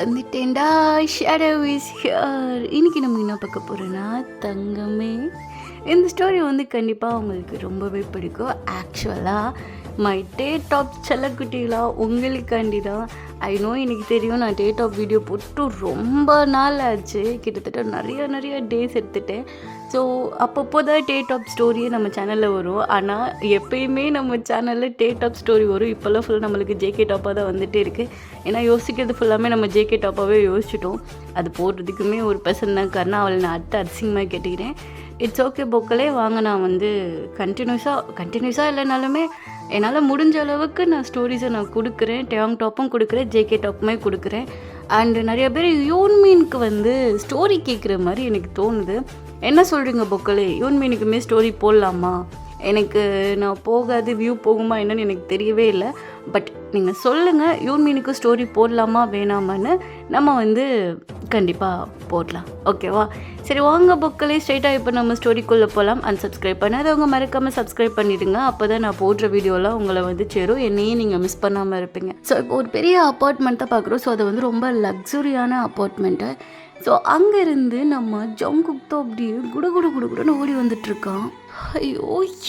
வந்துட்டேன்டா. Shadow is here. இன்னைக்கு நம்ம என்ன பார்க்க போகிறோன்னா தங்கமே. இந்த ஸ்டோரி வந்து கண்டிப்பாக உங்களுக்கு ரொம்பவே பிடிக்கும். ஆக்சுவலாக மை டேட் ஆஃப் செல்லக்குட்டிகளா உங்களுக்காண்டி தான். ஐ நோ எனக்கு தெரியும், நான் டேட் ஆஃப் வீடியோ போட்டு ரொம்ப நாள் ஆச்சு. கிட்டத்தட்ட நிறைய டேஸ் எடுத்துட்டேன். ஸோ அப்பப்போ தான் டேட் ஆஃப் ஸ்டோரியே நம்ம சேனலில் வரும். ஆனால் எப்பயுமே நம்ம சேனலில் டேட் ஆஃப் ஸ்டோரி வரும். இப்போல்லாம் ஃபுல்லாக நம்மளுக்கு ஜேகே டாப்பாக தான் வந்துகிட்டே இருக்குது. ஏன்னா யோசிக்கிறது ஃபுல்லாமே நம்ம ஜேகே டாப்பாகவே யோசிச்சிட்டோம். அது போடுறதுக்குமே ஒரு பர்சன் தான் காரணம். அவளை நான் அசிங்கமாக கேட்டுக்கிறேன். இட்ஸ் ஓகே பொக்கலே வாங்க. நான் வந்து கண்டினியூஸாக இல்லைனாலுமே என்னால் முடிஞ்ச அளவுக்கு நான் ஸ்டோரிஸை நான் கொடுக்குறேன். டேங் டாப்பும் கொடுக்குறேன், ஜேகே டாப்புமே கொடுக்குறேன். அண்டு நிறைய பேர் யூன்மீனுக்கு வந்து ஸ்டோரி கேட்குற மாதிரி எனக்கு தோணுது. என்ன சொல்கிறீங்க பொக்கலே? யூன்மீனுக்குமே ஸ்டோரி போடலாமா? எனக்கு நான் போகாது, வியூ போகுமா என்னன்னு எனக்கு தெரியவே இல்லை. பட் நீங்கள் சொல்லுங்கள், யூன்மீனுக்கு ஸ்டோரி போடலாமா வேணாமான்னு. நம்ம வந்து கண்டிப்பாக போடலாம், ஓகேவா? சரி வாங்க பொக்கலே, ஸ்ட்ரைட்டாக இப்போ நம்ம ஸ்டோரிக்குள்ளே போகலாம். அன்சப்ஸ்கிரைப் பண்ணாதவங்க மறக்காமல் சப்ஸ்கிரைப் பண்ணிடுங்க. அப்போ தான் நான் போடுற வீடியோலாம் உங்களை வந்து சேரும், என்னையும் நீங்கள் மிஸ் பண்ணாமல் இருப்பீங்க. ஸோ இப்போ ஒரு பெரிய அப்பார்ட்மெண்ட் தான் பார்க்குறோம். ஸோ அது வந்து ரொம்ப லக்ஸுரியான அப்பார்ட்மெண்ட்டு. ஸோ அங்கேருந்து நம்ம ஜங்குக் தான் அப்படியே குடுன்னு ஓடி வந்துட்டுருக்கான். ஐயோ,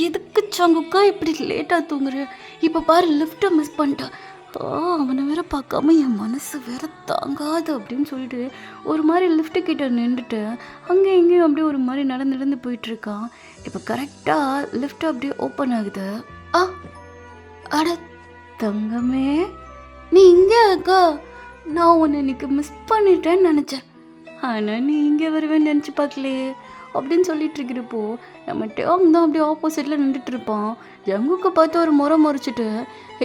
எதுக்கு ஜங்குக்கா இப்படி லேட்டாக தூங்குற? இப்போ பாரு, லிஃப்ட்டை மிஸ் பண்ணிட்டான். அவனை வேற பார்க்காம என் மனசு வேற தாங்காது அப்படின்னு சொல்லிட்டு ஒரு மாதிரி லிஃப்ட்டு கிட்ட நின்றுட்டு அங்கே எங்கேயும் அப்படியே ஒரு மாதிரி நடந்து போயிட்டுருக்கான். இப்போ கரெக்டாக லிஃப்ட் அப்படியே ஓப்பன் ஆகுது. அட தங்கமே, நீ இங்கே இருக்கா? நான் உன்னை இன்னைக்கு மிஸ் பண்ணிட்டேன்னு நினச்சேன். ஆனால் நீ இங்கே வருவேன்னு நினச்சி பார்க்கலையே அப்படின்னு சொல்லிட்டு இருக்கிறப்போ நம்ம டேங் தான் அப்படியே ஆப்போசிட்டில் நின்றுட்டு இருப்பான். ஜங்குக்கு பார்த்து ஒரு முறைச்சிட்டு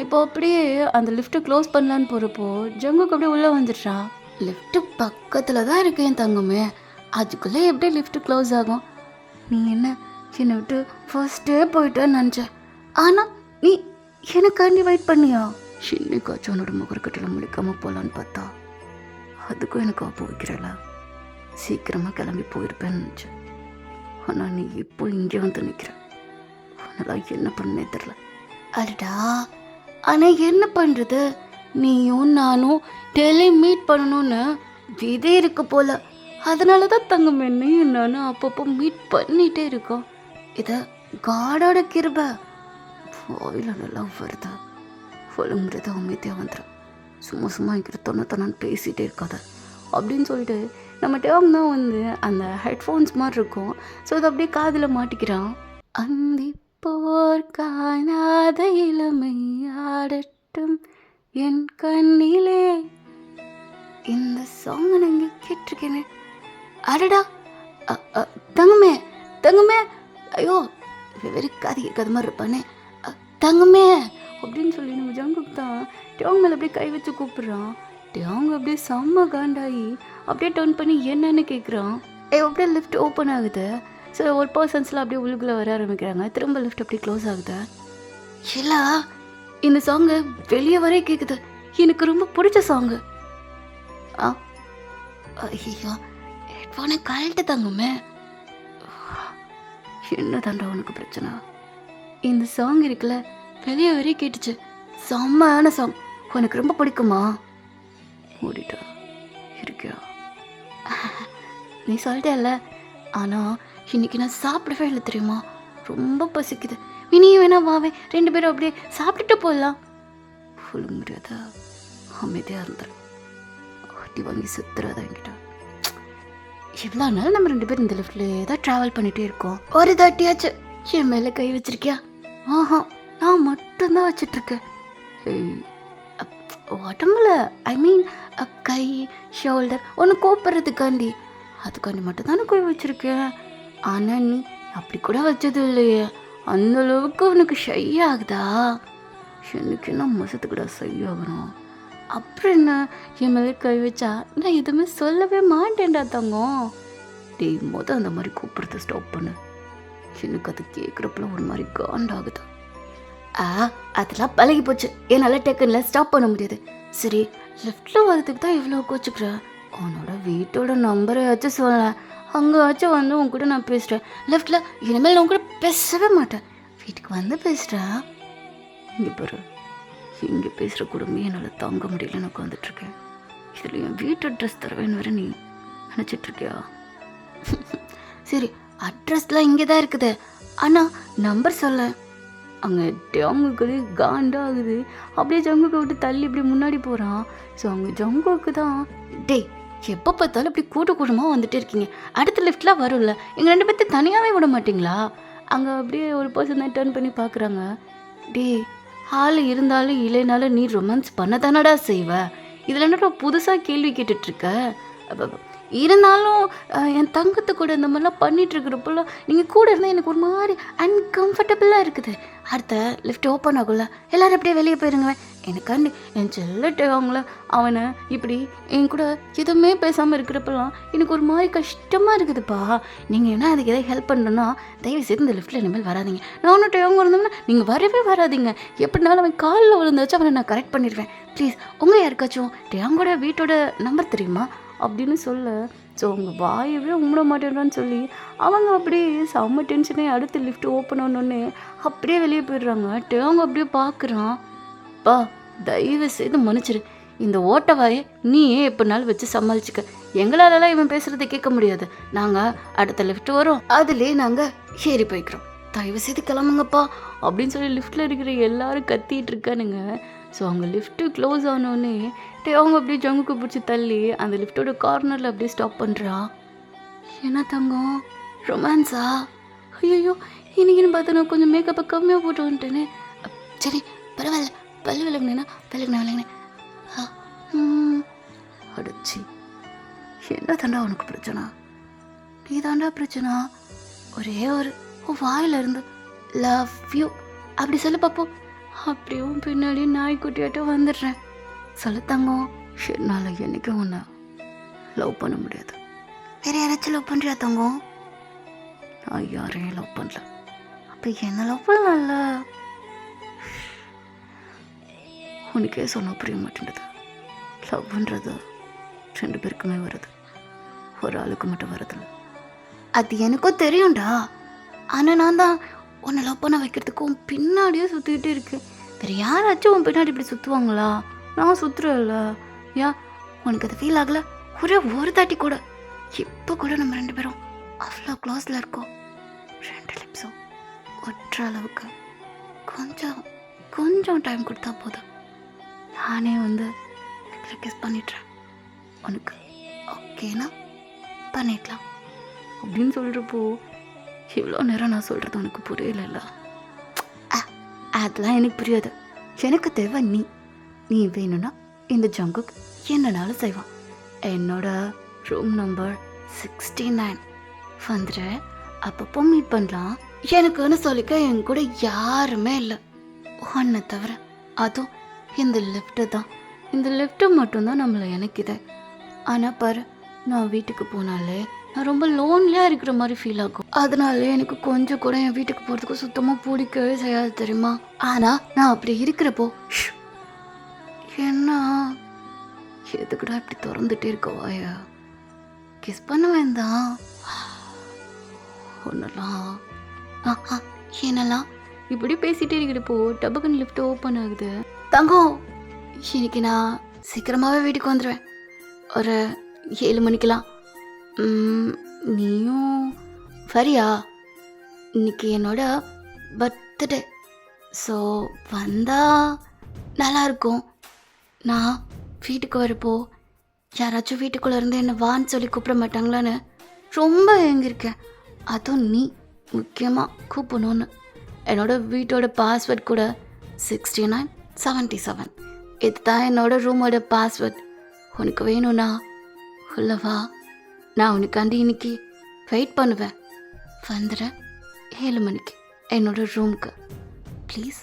இப்போ அப்படியே அந்த லிஃப்ட்டை க்ளோஸ் பண்ணலான்னு போகிறப்போ ஜங்குக்கு அப்படியே உள்ளே வந்துடுறான். லிஃப்ட்டு பக்கத்தில் தான் இருக்கேன் தங்கமே, அதுக்குள்ளே எப்படி லிஃப்ட்டு க்ளோஸ் ஆகும்? நீ என்னை விட்டு ஃபர்ஸ்டே போயிட்டேன்னு நினச்சேன். ஆனால் நீ எனக்காண்டி வெயிட் பண்ணியா? சின்னிக்காச்சும் உன்னோட முகர்கட்டில் முடிக்காமல் போகலான்னு பார்த்தா அதுக்கும் எனக்கு ஆப்பு வைக்கிறல. சீக்கிரமாக கிளம்பி போயிருப்பேன்னு நினச்சேன். ஆனால் நீ இப்போ இங்கே வந்து நிற்கிற. அதனால் என்ன பண்ணே தெரில. அடடா, ஆனால் என்ன பண்ணுறது? நீயும் நானும் டெய்லி மீட் பண்ணணும்னு விதே இருக்க போல. அதனால தான் தங்கம் என்னையும் நானும் அப்பப்போ மீட் பண்ணிகிட்டே இருக்கோம். இதை காடோட கிருபை. வாயில் நல்லா வருதா ஒழுங்குறது அமைதியாக வந்துடும். சும்மா இருக்கிற தொண்ணு பேசிகிட்டே இருக்காத அப்படின்னு சொல்லிட்டு நம்ம டேங் தான் வந்து அந்த ஹெட்ஃபோன்ஸ் மாதிரி இருக்கும். ஸோ அதை அப்படியே காதில் மாட்டிக்கிறான். அந்தி போர் காணாத இளமை ஆடட்டும் என் கண்ணிலே. இந்த சாங் நான் இங்கே கேட்டிருக்கேனே. அடடா, தங்கமே ஐயோ, வெறிக்காது கேட்காத மாதிரி இருப்பானே. தங்கமே அப்படின்னு சொல்லி நம்ம ஜங்குக் தான் டேங் மேலே அப்படியே கை வச்சு கூப்பிட்றான். டேங் அப்படியே செம்ம காண்டாகி அப்படியே டர்ன் பண்ணி என்னன்னு கேட்குறான். அப்படியே லிஃப்ட் ஓப்பன் ஆகுது. ஸோ ஒரு பர்சன்ஸ்லாம் அப்படியே உள்ளுக்குள்ளே வர ஆரம்பிக்கிறாங்க. திரும்ப லிஃப்ட் அப்படியே க்ளோஸ் ஆகுது. இல்லை, இந்த சாங்கு வெளியே வரையே கேட்குது. எனக்கு ரொம்ப பிடிச்ச சாங்கு. ஐயோ, ஹெட்ஃபோனை கழட்டு தங்குமே. என்ன தாண்டா உனக்கு பிரச்சனை? இந்த சாங் இருக்குல்ல, வெளியே வரையே கேட்டுச்சு. செம்மையான சாங். உனக்கு ரொம்ப பிடிக்குமா? மூடிட்டா இருக்கியா? நீ சொல்லிட்டேல்ல. ஆனால் இன்னைக்கு நான் சாப்பிடவே இல்லை தெரியுமா? ரொம்ப பசிக்குது. இனியும் வேணா வாவே, 2 பேரும் அப்படியே சாப்பிட்டுட்டு போடலாம். சொல்ல முடியாதா? அமைதியாக இருந்துடும். ஆட்டி வாங்கி சுத்துறாதா என்கிட்ட. இவ்வளோ நாள் நம்ம 2 பேரும் இந்த லிஃப்ட்லேயே தான் ட்ராவல் பண்ணிகிட்டே இருக்கோம். ஒரு தாட்டியாச்சு என் மேலே கை வச்சிருக்கியா? நான் மட்டும்தான் வச்சிட்ருக்கேன். உடம்புல ஐ மீன் கை ஷோல்டர் ஒன்று கூப்பிட்றதுக்காண்டி, அதுக்காண்டி மட்டும்தானே கை வச்சுருக்கேன். ஆனால் நீ அப்படி கூட வச்சது இல்லையே. அந்தளவுக்கு உனக்கு ஷை ஆகுதா? எனக்கு என்ன மசத்துக்கூட ஷை ஆகணும்? அப்புறம் என்ன, என் மேலே கை வச்சா நான் எதுவுமே சொல்லவே மாட்டேன்டா தங்கம். மொதல் அந்த மாதிரி கூப்பிட்றத ஸ்டாப் பண்ணு. எனக்கு அது கேட்குறப்பெல்லாம் ஒரு மாதிரி காண்டாகுது. அதெல்லாம் பழகி போச்சு. என்னால் டெக்கனில் ஸ்டாப் பண்ண முடியாது. சரி, லிஃப்ட்டில் வரதுக்கு தான் இவ்வளோ கோச்சுக்கிற. உன்னோட வீட்டோட நம்பரையாச்சும் சொல்ல. அங்கேயாச்சும் வந்து உன் கூட நான் பேசுகிறேன். லிஃப்ட்டில் இனிமேல் நான் கூட பேசவே மாட்டேன். வீட்டுக்கு வந்து பேசுகிறேன். இங்கே பாரு, இங்கே பேசுகிற குடும்பம் என்னால் தாங்க முடியலன்னு உட்காந்துட்ருக்கேன். இதில் என் வீட்டு அட்ரஸ் தருவேன்னு வேற நீ நினச்சிட்ருக்கியா? சரி, அட்ரஸ்லாம் இங்கே தான் இருக்குது, ஆனால் நம்பர் சொல்ல. அங்கே ஜங்குக்கு காண்டாகுது. அப்படியே ஜங்குக்கு விட்டு தள்ளி இப்படி முன்னாடி போகிறான். ஸோ அங்கே ஜங்குக்கு தான், டேய் எப்போ பார்த்தாலும் இப்படி கூட்டமாக வந்துட்டே இருக்கீங்க, அடுத்த லிஃப்ட்லாம் வரும்ல, எங்கள் 2 பேர்த்து தனியாகவே விட மாட்டிங்களா? அங்கே அப்படியே ஒரு பர்சன் தான் டர்ன் பண்ணி பார்க்குறாங்க. டேய் ஆள் இருந்தாலும் இல்லைனாலும் நீ ரொமான்ஸ் பண்ண தானடா செய்வ, இதில் என்னடா புதுசாக கேள்வி கேட்டுட்ருக்க? இருந்தாலும் என் தங்கத்தை கூட இந்த மாதிரிலாம் பண்ணிகிட்ருக்கிறப்பெல்லாம் நீங்கள் கூட இருந்தால் எனக்கு ஒரு மாதிரி அன்கம்ஃபர்டபுளாக இருக்குது. அடுத்த லிஃப்ட் ஓப்பன் ஆகும்ல, எல்லோரும் அப்படியே வெளியே போயிருங்க. எனக்காண்டி என் செல்லட்டு அவங்கள அவனை இப்படி என் கூட எதுவுமே பேசாமல் இருக்கிறப்பெல்லாம் எனக்கு ஒரு மாதிரி கஷ்டமாக இருக்குதுப்பா. நீங்கள் என்ன அதுக்கு எதாவது ஹெல்ப் பண்ணணுன்னா தயவு செய்து இந்த லிஃப்ட்டில் இனிமேல் வராதிங்க. நானும் டேவங்க இருந்தோம்னா நீங்கள் வரவே வராதிங்க. எப்படினாலும் அவன் காலில் விழுந்தாச்சும் அவனை நான் கரெக்ட் பண்ணிடுவேன். ப்ளீஸ் உங்கள் யாருக்காச்சும் டேவங்கோட வீட்டோட நம்பர் தெரியுமா அப்படின்னு சொல்ல. ஸோ அவங்க வாயவே உம்மிட மாட்டேன்றான்னு சொல்லி அவங்க அப்படியே செம்ம டென்ஷனே. அடுத்து லிஃப்ட் ஓப்பன் ஆனோடனே அப்படியே வெளியே போயிடுறாங்க. அவங்க அப்படியே பார்க்குறான். பா தயவு செய்து மன்னிச்சிரு, இந்த ஓட்டவாயை நீயே எப்படினாலும் வச்சு சமாளிச்சுக்க, எங்களாலலாம் இவன் பேசுகிறத கேட்க முடியாது, நாங்கள் அடுத்த லிஃப்ட் வரோம் அதுலேயே நாங்கள் ஏறி போய்க்கிறோம், தயவு செய்து கிளம்புங்கப்பா அப்படின்னு சொல்லி லிஃப்ட்டில் இருக்கிற எல்லாரும் கத்திட்டு இருக்கானுங்க. ஸோ அவங்க லிஃப்ட்டு க்ளோஸ் ஆனோடனே அவங்க அப்படியே ஜங்குக்கு பிடிச்சி தள்ளி அந்த லிஃப்ட்டோட கார்னரில் அப்படியே ஸ்டாப் பண்ணுறா. என்ன தங்கம் ரொமான்ஸா? ஐயோ இன்னைக்குன்னு பார்த்தா நான் கொஞ்சம் மேக்கப்பை கம்மியாக போட்டு வந்துட்டேனே. சரி பரவாயில்ல, பல்லு விலகுனேன். அடிச்சு என்ன தாண்டா உனக்கு பிரச்சனை? நீ தாண்டா பிரச்சனை. ஒரே ஒரு வாயிலிருந்து லவ் யூ அப்படி சொல்லி பார்ப்போம். அப்படியும் பின்னாடி நாய்க்குட்டியாட்ட வந்துடுறேன். சொல்ல தங்கம், என்னால் என்றைக்கும் ஒன்று லவ் பண்ண முடியாது. வேறு யாராச்சும் லவ் பண்ணுறியா தங்கம்? நான் யாரையும் லவ் பண்ணல. அப்போ என்ன லவ் பண்ணல? உனக்கே சொன்ன புரிய மாட்டேங்குது. லவ் பண்ணுறது 2 பேருக்குமே வருது, ஒரு ஆளுக்கு மட்டும் வருதில்ல. அது எனக்கும் தெரியும்டா. ஆனால் நான் தான் உன்னை லவ் பண்ண வைக்கிறதுக்கு உன் பின்னாடியே சுற்றிக்கிட்டே இருக்கேன். வேறு யாராச்சும் உன் பின்னாடி இப்படி சுற்றுவாங்களா? நான் சுற்றுறல. ஏன் உனக்கு அது ஃபீல் ஆகலை? ஒரு தாட்டி கூட. இப்போ கூட நம்ம 2 பேரும் அவ்வளோ க்ளோஸில் இருக்கோம். 2 லிப்ஸும் ஒற்ற அளவுக்கு கொஞ்சம் டைம் கொடுத்தா போதும், நானே வந்து கிஸ் பண்ணிடுறேன். உனக்கு ஓகேனா பண்ணிடலாம் அப்படின்னு சொல்கிறப்போ இவ்வளோ நேரம் நான் சொல்கிறது உனக்கு புரியல. அதெல்லாம் எனக்கு புரியாது. எனக்கு தேவை நீ வேணும்னா இந்த ஜங்குக்கு என்னனாலும் செய்வான். என்னோட ரூம் நம்பர் 69 வந்துடு, அப்பப்போ மீட் பண்ணலாம். எனக்குன்னு சொல்லிக்க என் கூட யாருமே இல்லை ஒன்றை தவிர. அதுவும் இந்த லிஃப்ட்டு தான். இந்த லிஃப்ட்டு மட்டும்தான் நம்மளை இணைக்குது. ஆனால் பாரு, நான் வீட்டுக்கு போனாலே நான் ரொம்ப லோன்லியாக இருக்கிற மாதிரி ஃபீல் ஆகும். அதனால எனக்கு கொஞ்சம் கூட என் வீட்டுக்கு போகிறதுக்கு சுத்தமாக பிடிக்கவே செய்யாது தெரியுமா. ஆனால் நான் அப்படி இருக்கிறப்போ என்ன எதுக்குடா இப்படி திறந்துட்டே இருக்க வாயா, கிஸ் பண்ணுவேன் தான் ஒன்றெல்லாம் என்னெல்லாம் இப்படி பேசிகிட்டே இருக்கிறப்போ டபுக்குன்னு லிஃப்ட் ஓப்பன் ஆகுது. தங்கம், இன்னைக்கு நான் சீக்கிரமாகவே வீட்டுக்கு வந்துடுவேன், ஒரு 7 மணிக்கெலாம். நீயும் வரியா? இன்னைக்கு என்னோட பர்த்டே, ஸோ வந்தால் நல்லாயிருக்கும். நான் வீட்டுக்கு வரப்போ யாராச்சும் வீட்டுக்குள்ளே இருந்து என்னை வான்னு சொல்லி கூப்பிட மாட்டாங்களான்னு ரொம்ப ஏங்கியிருக்கேன். அதுவும் நீ முக்கியமாக கூப்பிடணுன்னு. என்னோட வீட்டோட பாஸ்வேர்ட் கூட 6977. இதுதான் என்னோட ரூமோட பாஸ்வேர்ட். உனக்கு வேணும்னா உள்ளவா, நான் உனக்காண்டி இன்னைக்கு வெயிட் பண்ணுவேன். வந்துடுறேன் 7 மணிக்கு என்னோட ரூமுக்கு. ப்ளீஸ்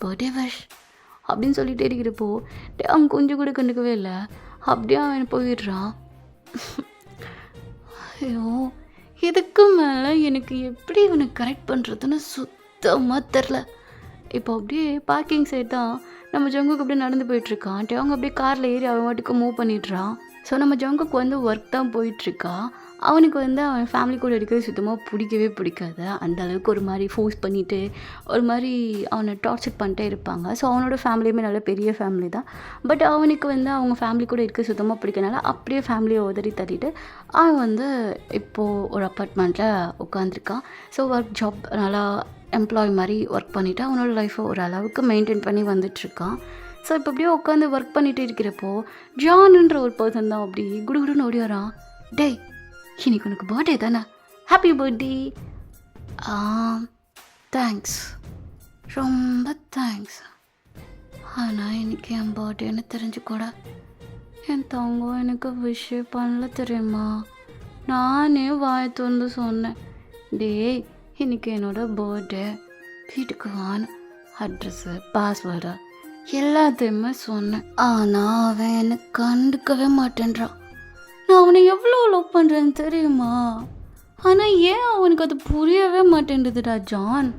பர்த்டே விஷ் அப்படின்னு சொல்லிகிட்டே இருக்கிறப்போ அவன் கொஞ்சம் கூட கண்டுக்கவே இல்லை. அப்படியே அவன் போயிடுறான். ஐயோ, இதுக்கு மேலே எனக்கு எப்படி இவனை கரெக்ட் பண்ணுறதுன்னு சுத்தமாக தெரில. இப்போ அப்படியே பார்க்கிங் சைட் தான் நம்ம ஜங்குக்கு அப்படியே நடந்து போயிட்டுருக்கான். அவங்க அப்படியே காரில் ஏறி அவன் வாட்டுக்கு மூவ் பண்ணிடுறான். ஸோ நம்ம ஜங்குக்கு வந்து ஒர்க் தான் போயிட்டுருக்கா. அவனுக்கு வந்து அவன் ஃபேமிலி கூட இருக்கிறது சுத்தமாக பிடிக்கவே பிடிக்காது. அந்த அளவுக்கு ஒரு மாதிரி ஃபோர்ஸ் பண்ணிவிட்டு ஒரு மாதிரி அவனை டார்ச்சர் பண்ணிட்டே இருப்பாங்க. ஸோ அவனோட ஃபேமிலியுமே நல்ல பெரிய ஃபேமிலி தான். பட் அவனுக்கு வந்து அவங்க ஃபேமிலி கூட இருக்க சுத்தமாக பிடிக்கனால அப்படியே ஃபேமிலியை உதறி தள்ளிட்டு அவன் வந்து இப்போது ஒரு அப்பார்ட்மெண்ட்டில் உட்காந்துருக்கான். ஸோ ஒர்க் ஜாப் நல்லா எம்ப்ளாய் மாதிரி ஒர்க் பண்ணிவிட்டு அவனோட லைஃப்பை ஒரு அளவுக்கு மெயின்டைன் பண்ணி வந்துட்டுருக்கான். ஸோ இப்போ அப்படியே உட்காந்து ஒர்க் பண்ணிகிட்டு இருக்கிறப்போ ஜானுன்ற ஒரு பர்சன் தான் அப்படி குடுகுடுன்னு ஓடி வரான். டேய், இன்னைக்கு உனக்கு பர்த்டே தானே, ஹாப்பி பர்த்டே. தேங்க்ஸ், ரொம்ப தேங்க்ஸ். ஆனால் இன்னைக்கு என் பர்த்டேன்னு தெரிஞ்சு கூட என் தங்கம் எனக்கு விஷ் பண்ணல தெரியுமா. நானே வாய் திறந்து சொன்னேன், டேய் இன்னைக்கு என்னோட பர்த்டே, வீட்டுக்கு வான்னு அட்ரஸு பாஸ்வேர்டு எல்லாத்தையுமே சொன்னேன். ஆனால் அவன் என்னை கண்டுக்கவே மாட்டேன்றான். நான் அவனை எவ்வளோ லவ் பண்ணுறேன்னு தெரியுமா. ஆனால் ஏன் அவனுக்கு அது புரியவே மாட்டேன்டுதுடா ஜான்.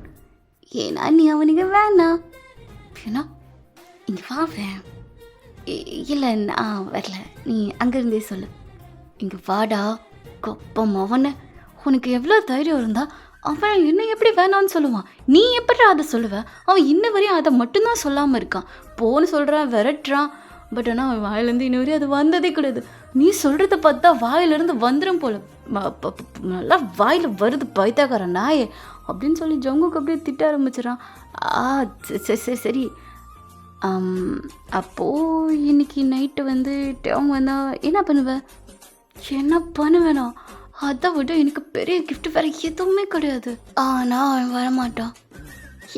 ஏன்னா நீ அவனுக்கு வேணாம். ஏன்னா இங்கே வாவேன். இல்லை நான் வரல, நீ அங்கேருந்தே சொல்லு. இங்கே வாடா கொப்பம். அவனை உனக்கு எவ்வளோ தைரியம் இருந்தா அவன் என்ன எப்படி வேணான்னு சொல்லுவான். நீ எப்படி அதை சொல்லுவ? அவன் இன்ன வரையும் அதை மட்டும்தான் சொல்லாமல் இருக்கான். போன்னு சொல்கிறான், விரட்டுறான். பட் ஆனால் அவன் வாயிலேருந்து இன்ன வரையும் அது வந்ததே கிடையாது. நீ சொல்கிறத பார்த்தா வாயிலேருந்து வந்துடும் போல, நல்லா வாயில் வருது பைத்தாக்காரன் நாயே அப்படின்னு சொல்லி ஜங்குக்கு அப்படியே திட்ட ஆரம்பிச்சிடறான். சரி சரி. அப்போது இன்னைக்கு நைட்டு வந்து அவங்க வந்தால் என்ன பண்ணுவேன்? என்ன பண்ணுவேனா? அதை விட எனக்கு பெரிய கிஃப்ட் வேறு எதுவுமே கிடையாது. ஆனால் அவன் வரமாட்டான்.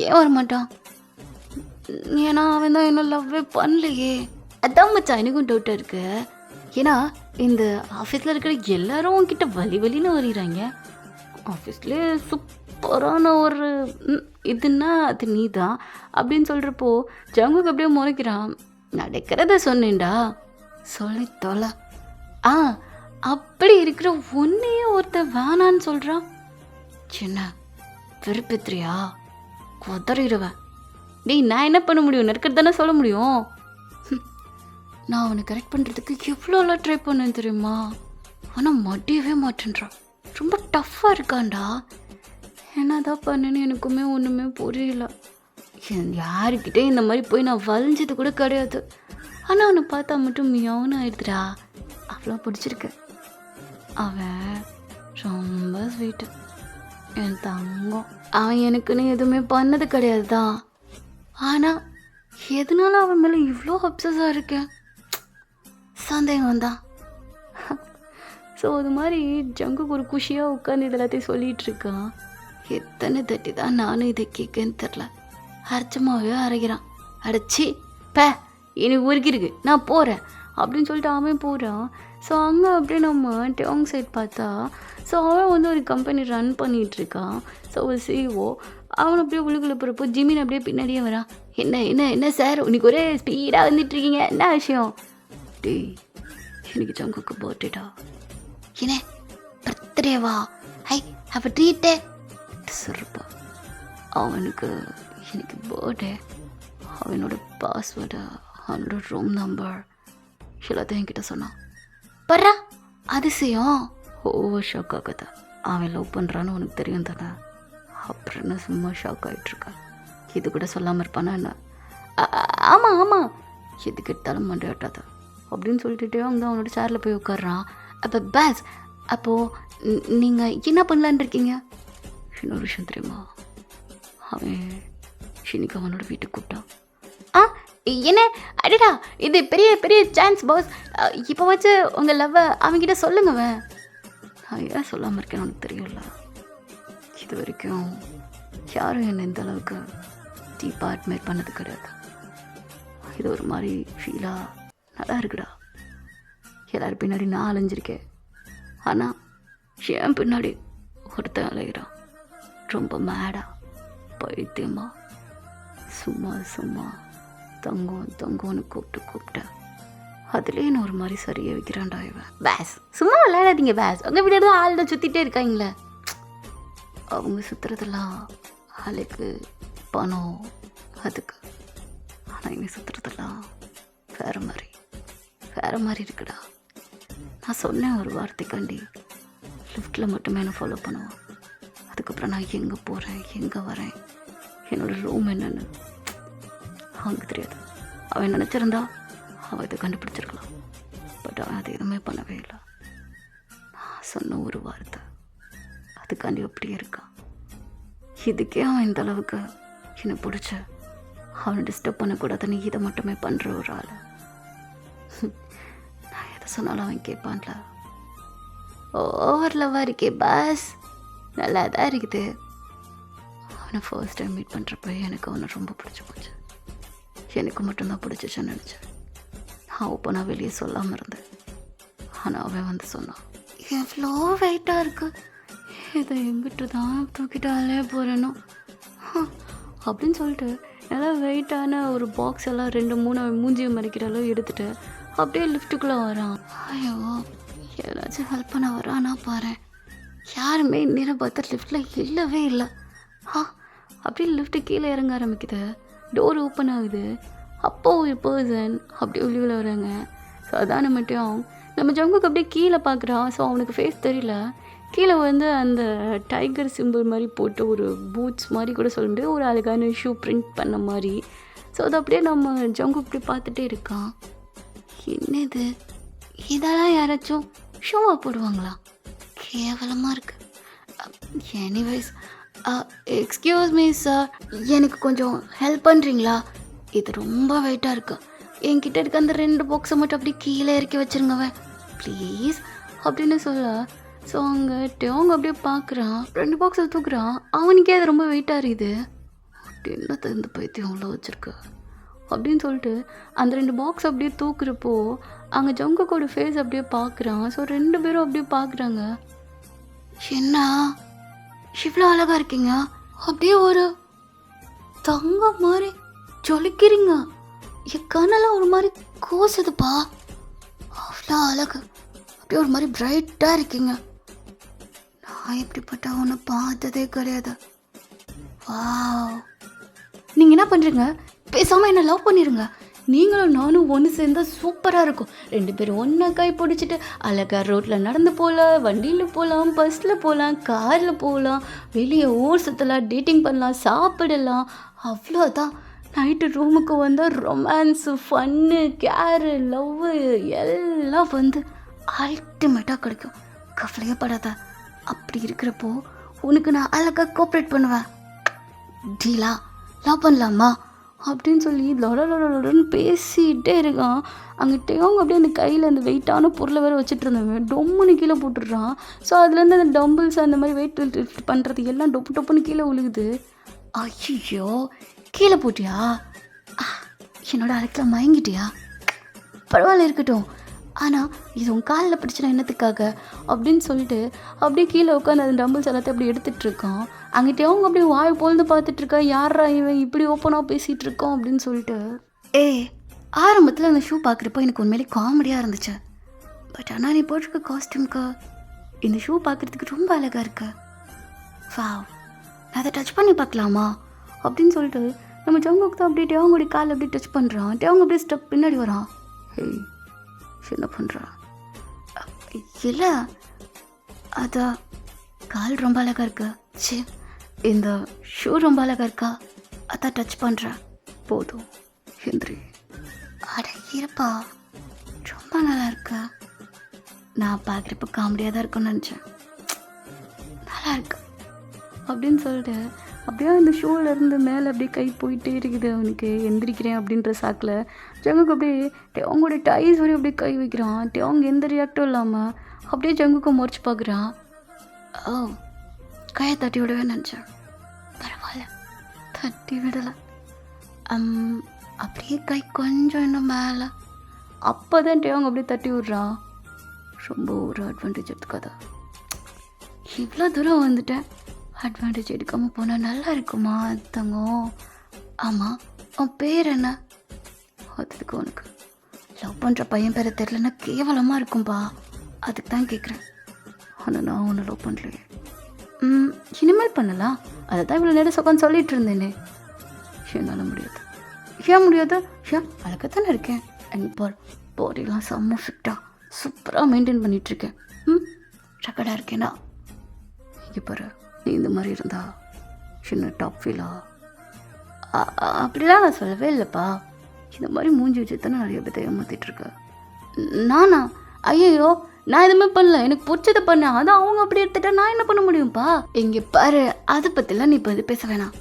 ஏன் வரமாட்டான்? ஏன்னா அவன் தான் என்ன லவ்வே பண்ணலையே. அதான் மச்சான் எனக்கும் டவுட்டாக இருக்கு. ஏன்னா இந்த ஆஃபீஸில் இருக்கிற எல்லாரும் உன்கிட்ட வலின்னு வரிறாங்க. ஆஃபீஸ்லேயே சூப்பரான ஒரு இதுன்னா அது நீ தான் அப்படின்னு சொல்கிறப்போ ஜங்குக்கு அப்படியே முறைக்கிறான். நடக்கிறத சொன்னேன்டா, சொல்லி தொலை. அப்படி இருக்கிற ஒன்றையே ஒருத்தர் வேணான்னு சொல்கிறான். சின்ன வெறுப்பேத்திரியா? கொதறிடுவேன். டேய், நான் என்ன பண்ண முடியும்? நறுக்கிறது தானே சொல்ல முடியும். நான் அவனை கரெக்ட் பண்ணுறதுக்கு எவ்வளோலாம் ட்ரை பண்ணேன் தெரியுமா. ஆனால் மட்டியவே மாட்டேன்றான். ரொம்ப டஃப்பாக இருக்கான்டா. என்னதான் பண்ணேன்னு எனக்குமே ஒன்றுமே புரியல. யாருக்கிட்டே இந்த மாதிரி போய் நான் வளைஞ்சது கூட கிடையாது. ஆனால் அவனை பார்த்தா மட்டும் மியாவுன்னு ஆயிடுதுடா. அவ்வளோ பிடிச்சிருக்கு. அவன் ரொம்ப ஸ்வீட்டு, என் தங்கம். அவன் எனக்குன்னு எதுவுமே பண்ணது கிடையாது தான். ஆனால் எதனால அவன் மேலே இவ்வளோ அப்சஸாக இருக்கேன்? சந்தேகம் தான். ஸோ அது மாதிரி ஜங்குக்கு ஒரு குஷியாக உட்காந்து இது எல்லாத்தையும் சொல்லிகிட்டு இருக்கான். எத்தனை தட்டி தான் நானும் இதை கேட்கன்னு தெரில. அரைச்சமாவே அரைக்கிறான். அடைச்சி பே, எனக்கு உருக்கிருக்கு, நான் போகிறேன் அப்படின்னு சொல்லிட்டு அவன் போகிறான். ஸோ அங்கே அப்படியே நம்ம டோங் சைட் பார்த்தா, ஸோ அவன் வந்து ஒரு கம்பெனி ரன் பண்ணிகிட்ருக்கான். ஸோ ஒரு சிஓ. அவன் அப்படியே உள்ளுக்குள்ளே போகிறப்போ ஜிமின் அப்படியே பின்னாடியே வரான். என்ன என்ன என்ன சார், இன்னைக்கு ஒரே ஸ்பீடாக வந்துட்டுருக்கீங்க, என்ன விஷயம்? டேய், இன்னைக்கு ஜங்குக்கு பர்த்டேடா. என்ன பர்த்டேவா? ஹை, அப்போ ட்ரீட்டே சிறப்பா. அவனுக்கு இன்னைக்கு பர்த்டே. அவனோட பாஸ்வேர்டு, அவனோட ரூம் நம்பர் எல்லாத்தையும் என்கிட்ட சொன்னான். பர்றா, அதிசயம். ஓவர் ஷாக் ஆகுது. அவன் லவ் பண்ணுறான்னு உனக்கு தெரியும் தானே. அப்புறம் என்ன சும்மா ஷாக் ஆகிட்டுருக்க? இது கூட சொல்லாமல் இருப்பானா என்ன? ஆமாம் ஆமாம், எதுக்கு எடுத்தாலும் மண்டையாட்டாத அப்படின்னு சொல்லிட்டு அவங்க அவனோட சேரில் போய் உட்காடுறான். அப்போ பேஸ், அப்போது நீங்கள் என்ன பண்ணலான் இருக்கீங்க? இன்னொரு விஷயம் தெரியுமா, அவன் இன்னைக்கு அவனோட வீட்டுக்கு கூப்பிட்டான். என்ன? அடடா, இது பெரிய பெரிய சான்ஸ் பாஸ். இப்போ வச்சு உங்கள் லவ்வை அவன்கிட்ட சொல்லுங்கவன். நான் ஏன் சொல்லாமல் இருக்கேன்னு உனக்கு தெரியும்ல. இது வரைக்கும் யாரும் என்னை இந்த அளவுக்கு டீப்பாக அட்மைட் பண்ணது கிடையாது. இது ஒரு மாதிரி ஃபீலாக நல்லா இருக்குடா. எல்லோரும் பின்னாடி நான் அலைஞ்சிருக்கேன். ஆனால் என் பின்னாடி ஒருத்தன் அலைகிறான். ரொம்ப மேடா, பைத்தியமா, சும்மா சும்மா தங்கம் தங்கம்னு கூப்பிட்டு அதுலேயே நான் ஒரு மாதிரி சரியாக வைக்கிறான்டா இவன். பேஸ், சும்மா விளையாடாதீங்க பேஸ். உங்கள் வீடு தான் ஆள் தான் சுற்றிட்டே இருக்காங்களே. அவங்க சுற்றுறதெல்லாம் ஆளுக்கு பணம் அதுக்கு. ஆனால் இவன் சுற்றுறதெல்லாம் வேறு மாதிரி இருக்குடா. நான் சொன்னேன் ஒரு வார்த்தைக்காண்டி லிஃப்ட்டில் மட்டுமே என்னை ஃபாலோ பண்ணுவான். அதுக்கப்புறம் நான் எங்கே போகிறேன், எங்கே வரேன், என்னோடய ரூம் என்னென்னு அவனுக்கு தெரியாது. அவன் நினச்சிருந்தா அவன் இதை கண்டுபிடிச்சிருக்கலாம். பட் அவன் அதை எதுவுமே பண்ணவே இல்லை. நான் சொன்ன ஒரு வார்த்தை அதுக்காண்டி அப்படியே இருக்கான். இதுக்கே அவன் இந்த அளவுக்கு என்னை பிடிச்ச அவனை டிஸ்டர்ப் பண்ணக்கூடாதுன்னு இதை மட்டுமே பண்ணுற ஒரு ஆள். நான் எதை சொன்னாலும் அவன் கேட்பான்ல. ஓவர் லவ்வாக இருக்கே பாஸ், நல்லா தான் இருக்குது. அவனை ஃபர்ஸ்ட் டைம் மீட் பண்ணுறப்ப எனக்கு அவனை ரொம்ப பிடிச்சி போச்சு. எனக்கு மட்டும்தான் பிடிச்சிச்சுன்னு நினச்சேன். நான் ஓப்பனாக வெளியே சொல்லாமல் இருந்தேன். ஆனால் அவன் வந்து சொன்னான், எவ்வளோ வெயிட்டாக இருக்கு, இதை எங்கிட்ட தான் தூக்கிட்டாலே போகிறேனோ அப்படின்னு சொல்லிட்டு நல்லா வெயிட்டான ஒரு பாக்ஸ் எல்லாம் 2-3 மூஞ்சியை மறைக்கிற அளவு எடுத்துகிட்டு அப்படியே லிஃப்ட்டுக்குள்ளே வரான். ஐயோ, ஏதாச்சும் ஹெல்ப் பண்ண வரானா பாரு. யாருமே நேரம் பார்த்தா லிஃப்ட்டில் இல்லவே இல்லை. அப்படியே லிஃப்ட்டு கீழே இறங்க ஆரம்பிக்குது. டோர் ஓப்பன் ஆகுது. அப்போ ஒரு பர்சன் அப்படியே உள்ளே வராங்க. ஸோ அதான மட்டும் நம்ம ஜங்குக்கு அப்படியே கீழே பார்க்குறான். ஸோ அவனுக்கு ஃபேஸ் தெரியல. கீழே வந்து அந்த டைகர் சிம்பிள் மாதிரி போட்டு ஒரு பூட்ஸ் மாதிரி கூட சொல்ல முடியாது, ஒரு அழகான ஷூ பிரிண்ட் பண்ண மாதிரி. ஸோ அது அப்படியே நம்ம ஜங்கு இப்படி பார்த்துட்டே இருக்கான். என்னது இதெல்லாம் யாராச்சும் ஷூவாக போடுவாங்களா? கேவலமாக இருக்குது. எனிவேஸ், எக்ஸ்கியூஸ் மீ சார், எனக்கு கொஞ்சம் ஹெல்ப் பண்ணுறீங்களா? இது ரொம்ப வெயிட்டாக இருக்கு. என்கிட்ட இருக்க அந்த 2 பாக்ஸை மட்டும் அப்படியே கீழே இறக்கி வச்சுருங்கவன் ப்ளீஸ் அப்படின்னு சொல்ல. ஸோ அவங்க அப்படியே பார்க்குறான். 2 பாக்ஸை தூக்குறான். அவனுக்கே அது ரொம்ப வெயிட்டாக இருக்குது. என்ன இந்த பைத்தியம் அவ்வளோ வச்சுருக்கு அப்படின்னு சொல்லிட்டு அந்த 2 பாக்ஸ் அப்படியே தூக்குறப்போ அங்கே ஜங்குக்கோட ஃபேஸ் அப்படியே பார்க்குறான். ஸோ 2 பேரும் அப்படியே பார்க்குறாங்க. என்ன இவ்வளோ அழகாக இருக்கீங்க, அப்படியே ஒரு தங்கம் மாதிரி ஜொலிக்கிறீங்க, என் கண்ணெல்லாம் ஒரு மாதிரி கோசுதுப்பா, அவ்வளோ அழகு, அப்படியே ஒரு மாதிரி பிரைட்டாக இருக்கீங்க. நான் எப்படிப்பட்ட ஒன்று பார்த்ததே கிடையாது. வாவ், நீங்கள் என்ன பண்ணுறீங்க? பேசாமல் என்ன லவ் பண்ணிடுங்க. நீங்களும் நானும் ஒன்று சேர்ந்தால் சூப்பராக இருக்கும். 2 பேரும் ஒன்றா கை பிடிச்சிட்டு அழகாக ரோட்டில் நடந்து போகலாம், வண்டியில் போகலாம், பஸ்ஸில் போகலாம், காரில் போகலாம், வெளியே ஊர் சுற்றலாம், டேட்டிங் பண்ணலாம், சாப்பிடலாம். அவ்வளோதான். நைட்டு ரூமுக்கு வந்தால் ரொமான்ஸு, ஃபன்னு, கேரு, லவ்வு எல்லாம் வந்து அல்டிமேட்டாக கிடைக்கும். கவலையே படாத. அப்படி இருக்கிறப்போ உனக்கு நான் அழகாக கோஆப்ரேட் பண்ணுவேன். டீலா, லவ் பண்ணலாமா அப்படின்னு சொல்லி லொடன்னு பேசிகிட்டே இருக்கான். அங்கிட்டே அவங்க அப்படியே அந்த கையில் அந்த வெயிட்டான பொருளை வேறு வச்சுட்டு இருந்தவன் டொம்முன்னு கீழே போட்டுடுறான். ஸோ அதுலேருந்து அந்த டம்பிள்ஸ் அந்த மாதிரி வெயிட் லிஃப்ட் பண்ணுறது எல்லாம் டொப்புன்னு கீழே விழுகுது. ஐயோ, கீழே போட்டியா? என்னோட அழைக்கில் மயங்கிட்டியா? பரவாயில்ல, இருக்கட்டும். ஆனால் இது உன் காலில் பிடிச்சினா என்னத்துக்காக அப்படின்னு சொல்லிட்டு அப்படியே கீழே உட்காந்து அந்த டம்பிள்ஸ் எல்லாத்தையும் அப்படி எடுத்துகிட்டு இருக்கான். அங்கிட்டே அவங்க அப்படியே வாய் பொழுது பார்த்துட்ருக்கா. யாரா இவன் இப்படி ஓப்பனாக பேசிகிட்டு இருக்கோம் அப்படின்னு சொல்லிட்டு. ஆரம்பத்தில் அந்த ஷூ பார்க்குறப்போ எனக்கு உண்மையிலே காமெடியாக இருந்துச்சு. பட் ஆனால் நீ போட்டிருக்க காஸ்டியூம்க்கு இந்த ஷூ பார்க்குறதுக்கு ரொம்ப அழகாக இருக்கு. வாவ், நான் அதை டச் பண்ணி பார்க்கலாமா அப்படின்னு சொல்லிட்டு நம்ம ஜங்குக்கு தான் அப்படியே டேவங்களுடைய கால் அப்படியே டச் பண்ணுறான். டேவங்க அப்படியே ஸ்டெப் பின்னாடி வரான். ஹேய், என்ன பண்ணுறான்? இல்லை, அதான் கால் ரொம்ப அழகாக இருக்கா. சே, இந்த ஷூ ரொம்ப அழகாக இருக்கா, அதான் டச் பண்ணுறேன். போதும் ஹிந்திரி. அட இருப்பா, ரொம்ப நல்லா இருக்கா. நான் பார்க்குறப்ப காமெடியாக தான் இருக்குன்னு நினச்சேன். நல்லா இருக்கு அப்படின்னு சொல்லிட்டு அப்படியே அந்த ஷூலேருந்து மேலே அப்படியே கை போயிட்டே இருக்குது. அவனுக்கு எந்திரிக்கிறேன் அப்படின்ற சாக்கில் ஜங்குக்கு அப்படியே அவங்களுடைய டைஸ் வரையும் அப்படியே கை வைக்கிறான். அவங்க எந்த ரியாக்டும் இல்லாமல் அப்படியே ஜங்குக்கு முறைச்சி பார்க்குறான். ஓ, கையை தட்டி விடவே நினச்சேன். பரவாயில்ல, தட்டி விடலை. அப்படியே கை கொஞ்சம் இன்னும் மேலே. அப்போ தான் அவங்க அப்படியே தட்டி விட்றான். ரொம்ப ஒரு அட்வான்டேஜ் எடுத்துக்காத. இவ்வளோ தூரம் வந்துட்டேன், அட்வான்டேஜ் எடுக்காமல் போனால் நல்லா இருக்குமா தங்கம்? ஆமாம், உன் பேர் என்ன? அதுக்கு உனக்கு லவ் பண்ணுற பையன் பேரை தெரிலன்னா கேவலமாக இருக்கும்பா, அதுக்கு தான் கேட்குறேன். ஆனால் நான் உன்னை லவ் பண்ணலையே. இனிமேல் பண்ணலாம், அதை தான் இவ்வளோ நேரம் சொக்கான்னு சொல்லிட்டு இருந்தேனே. என்னால் முடியாது. ஏன் முடியாது? ஏன் அழகத்தானே இருக்கேன். அண்ட் பாடிலாம் செம்ம ஃபிட்டாக சூப்பராக மெயின்டைன் பண்ணிகிட்ருக்கேன். ரெக்கார்டாக இருக்கேனா இங்கே பாரு, நீ இந்த மாதிரி இருந்தா சின்ன டாப் ஃபீலா? அப்படிலாம் நான் சொல்லவே இல்லைப்பா. இந்த மாதிரி மூஞ்சி வச்சு தானே நிறைய பேர் ஏமாற்றிட்டுருக்க. நானா? ஐயோ, நான் எதுவுமே பண்ணல, எனக்கு பிடிச்சதை பண்ணேன். அதான் அவங்க அப்படி எடுத்துட்டா நான் என்ன பண்ண முடியும்ப்பா? இங்கே பாரு, அதை பற்றிலாம் நீ இப்போ இது பேச வேணாம்.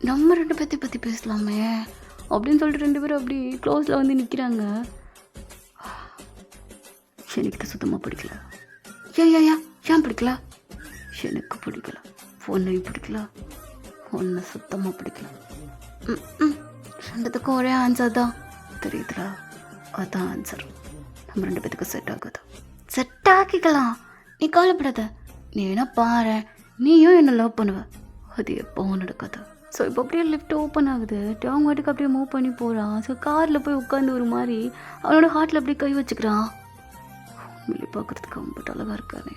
நம்ம 2 பேர்த்தை பற்றி பேசலாமே அப்படின்னு சொல்லிட்டு 2 பேரும் அப்படி க்ளோஸில் வந்து நிற்கிறாங்க. எனக்கு இது சுத்தமாக பிடிக்கல. ஏன் பிடிக்கல? எனக்கு பிடிக்கல. பொண்ணையும் பிடிக்கல, ஒன்று சுத்தமாக பிடிக்கல. ரெண்டுத்துக்கும் ஒரே ஆன்சர் தான் தெரியுதுடா. அதான் ஆன்சர். நம்ம 2 பேத்துக்கும் செட் ஆகுது. செட் ஆக்கிக்கலாம், நீ கவலைப்படாத. நீ வேணா பாரு, நீயும் என்ன லவ் பண்ணுவ. அது எப்போவும் நடக்காது. ஸோ இப்போ அப்படியே லிஃப்ட் ஓப்பன் ஆகுது. அவங்க வாட்டுக்கு அப்படியே மூவ் பண்ணி போகிறான். ஸோ காரில் போய் உட்காந்து ஒரு மாதிரி அவனோட ஹார்ட்டில் அப்படியே கை வச்சுக்கிறான். உண்மையிலே பார்க்குறதுக்கு ரொம்ப அழகாக இருக்கானே.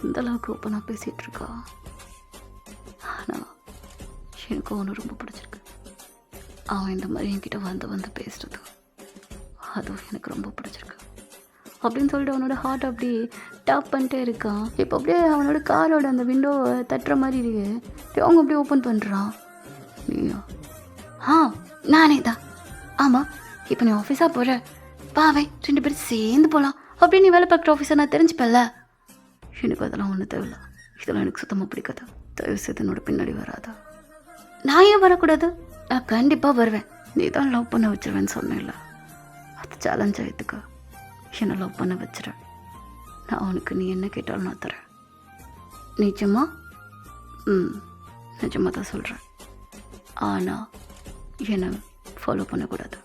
எந்த அளவுக்கு ஓப்பனாக பேசிகிட்டு இருக்கா. ஆனால் எனக்கு அவனை ரொம்ப பிடிச்சிருக்கு. அவன் இந்த மாதிரி என்கிட்ட வந்து பேசுறது, அதுவும் எனக்கு ரொம்ப பிடிச்சிருக்கு அப்படின்னு சொல்லிட்டு அவனோட ஹார்ட் அப்படி டாப் பண்ணிட்டே இருக்கான். இப்போ அப்படியே அவனோட காரோட அந்த விண்டோவை தட்டுற மாதிரி இருக்கு. அவங்க அப்படியே ஓப்பன் பண்ணுறான். நீயா? நானே தான். ஆமாம், இப்போ நீ ஆஃபீஸாக போகிற, பாவை 2 பேரும் சேர்ந்து போகலாம் அப்படின்னு. நீ வேலை பார்க்குற ஆஃபீஸை நான் தெரிஞ்சுப்பேன்ல. எனக்கு அதெல்லாம் ஒன்றும் தேவையில்ல. இதெல்லாம் எனக்கு சுத்தமாக பிடிக்காது. தயவு செய்து என்னோட பின்னாடி வராதா. நான் ஏன் வரக்கூடாது? நான் கண்டிப்பாக வருவேன். நீ தான் லவ் பண்ண வச்சிருவேன்னு சொன்னேன்ல, அது சேலஞ்ச் ஆகிட்டுக்கா. என்னை லவ் பண்ண வச்சிடறேன். நான் உனக்கு நீ என்ன கேட்டாலும் நான் தரேன். நிஜமா? நிஜமாக தான் சொல்கிறேன். ஆனால் என்னை ஃபாலோ பண்ணக்கூடாது.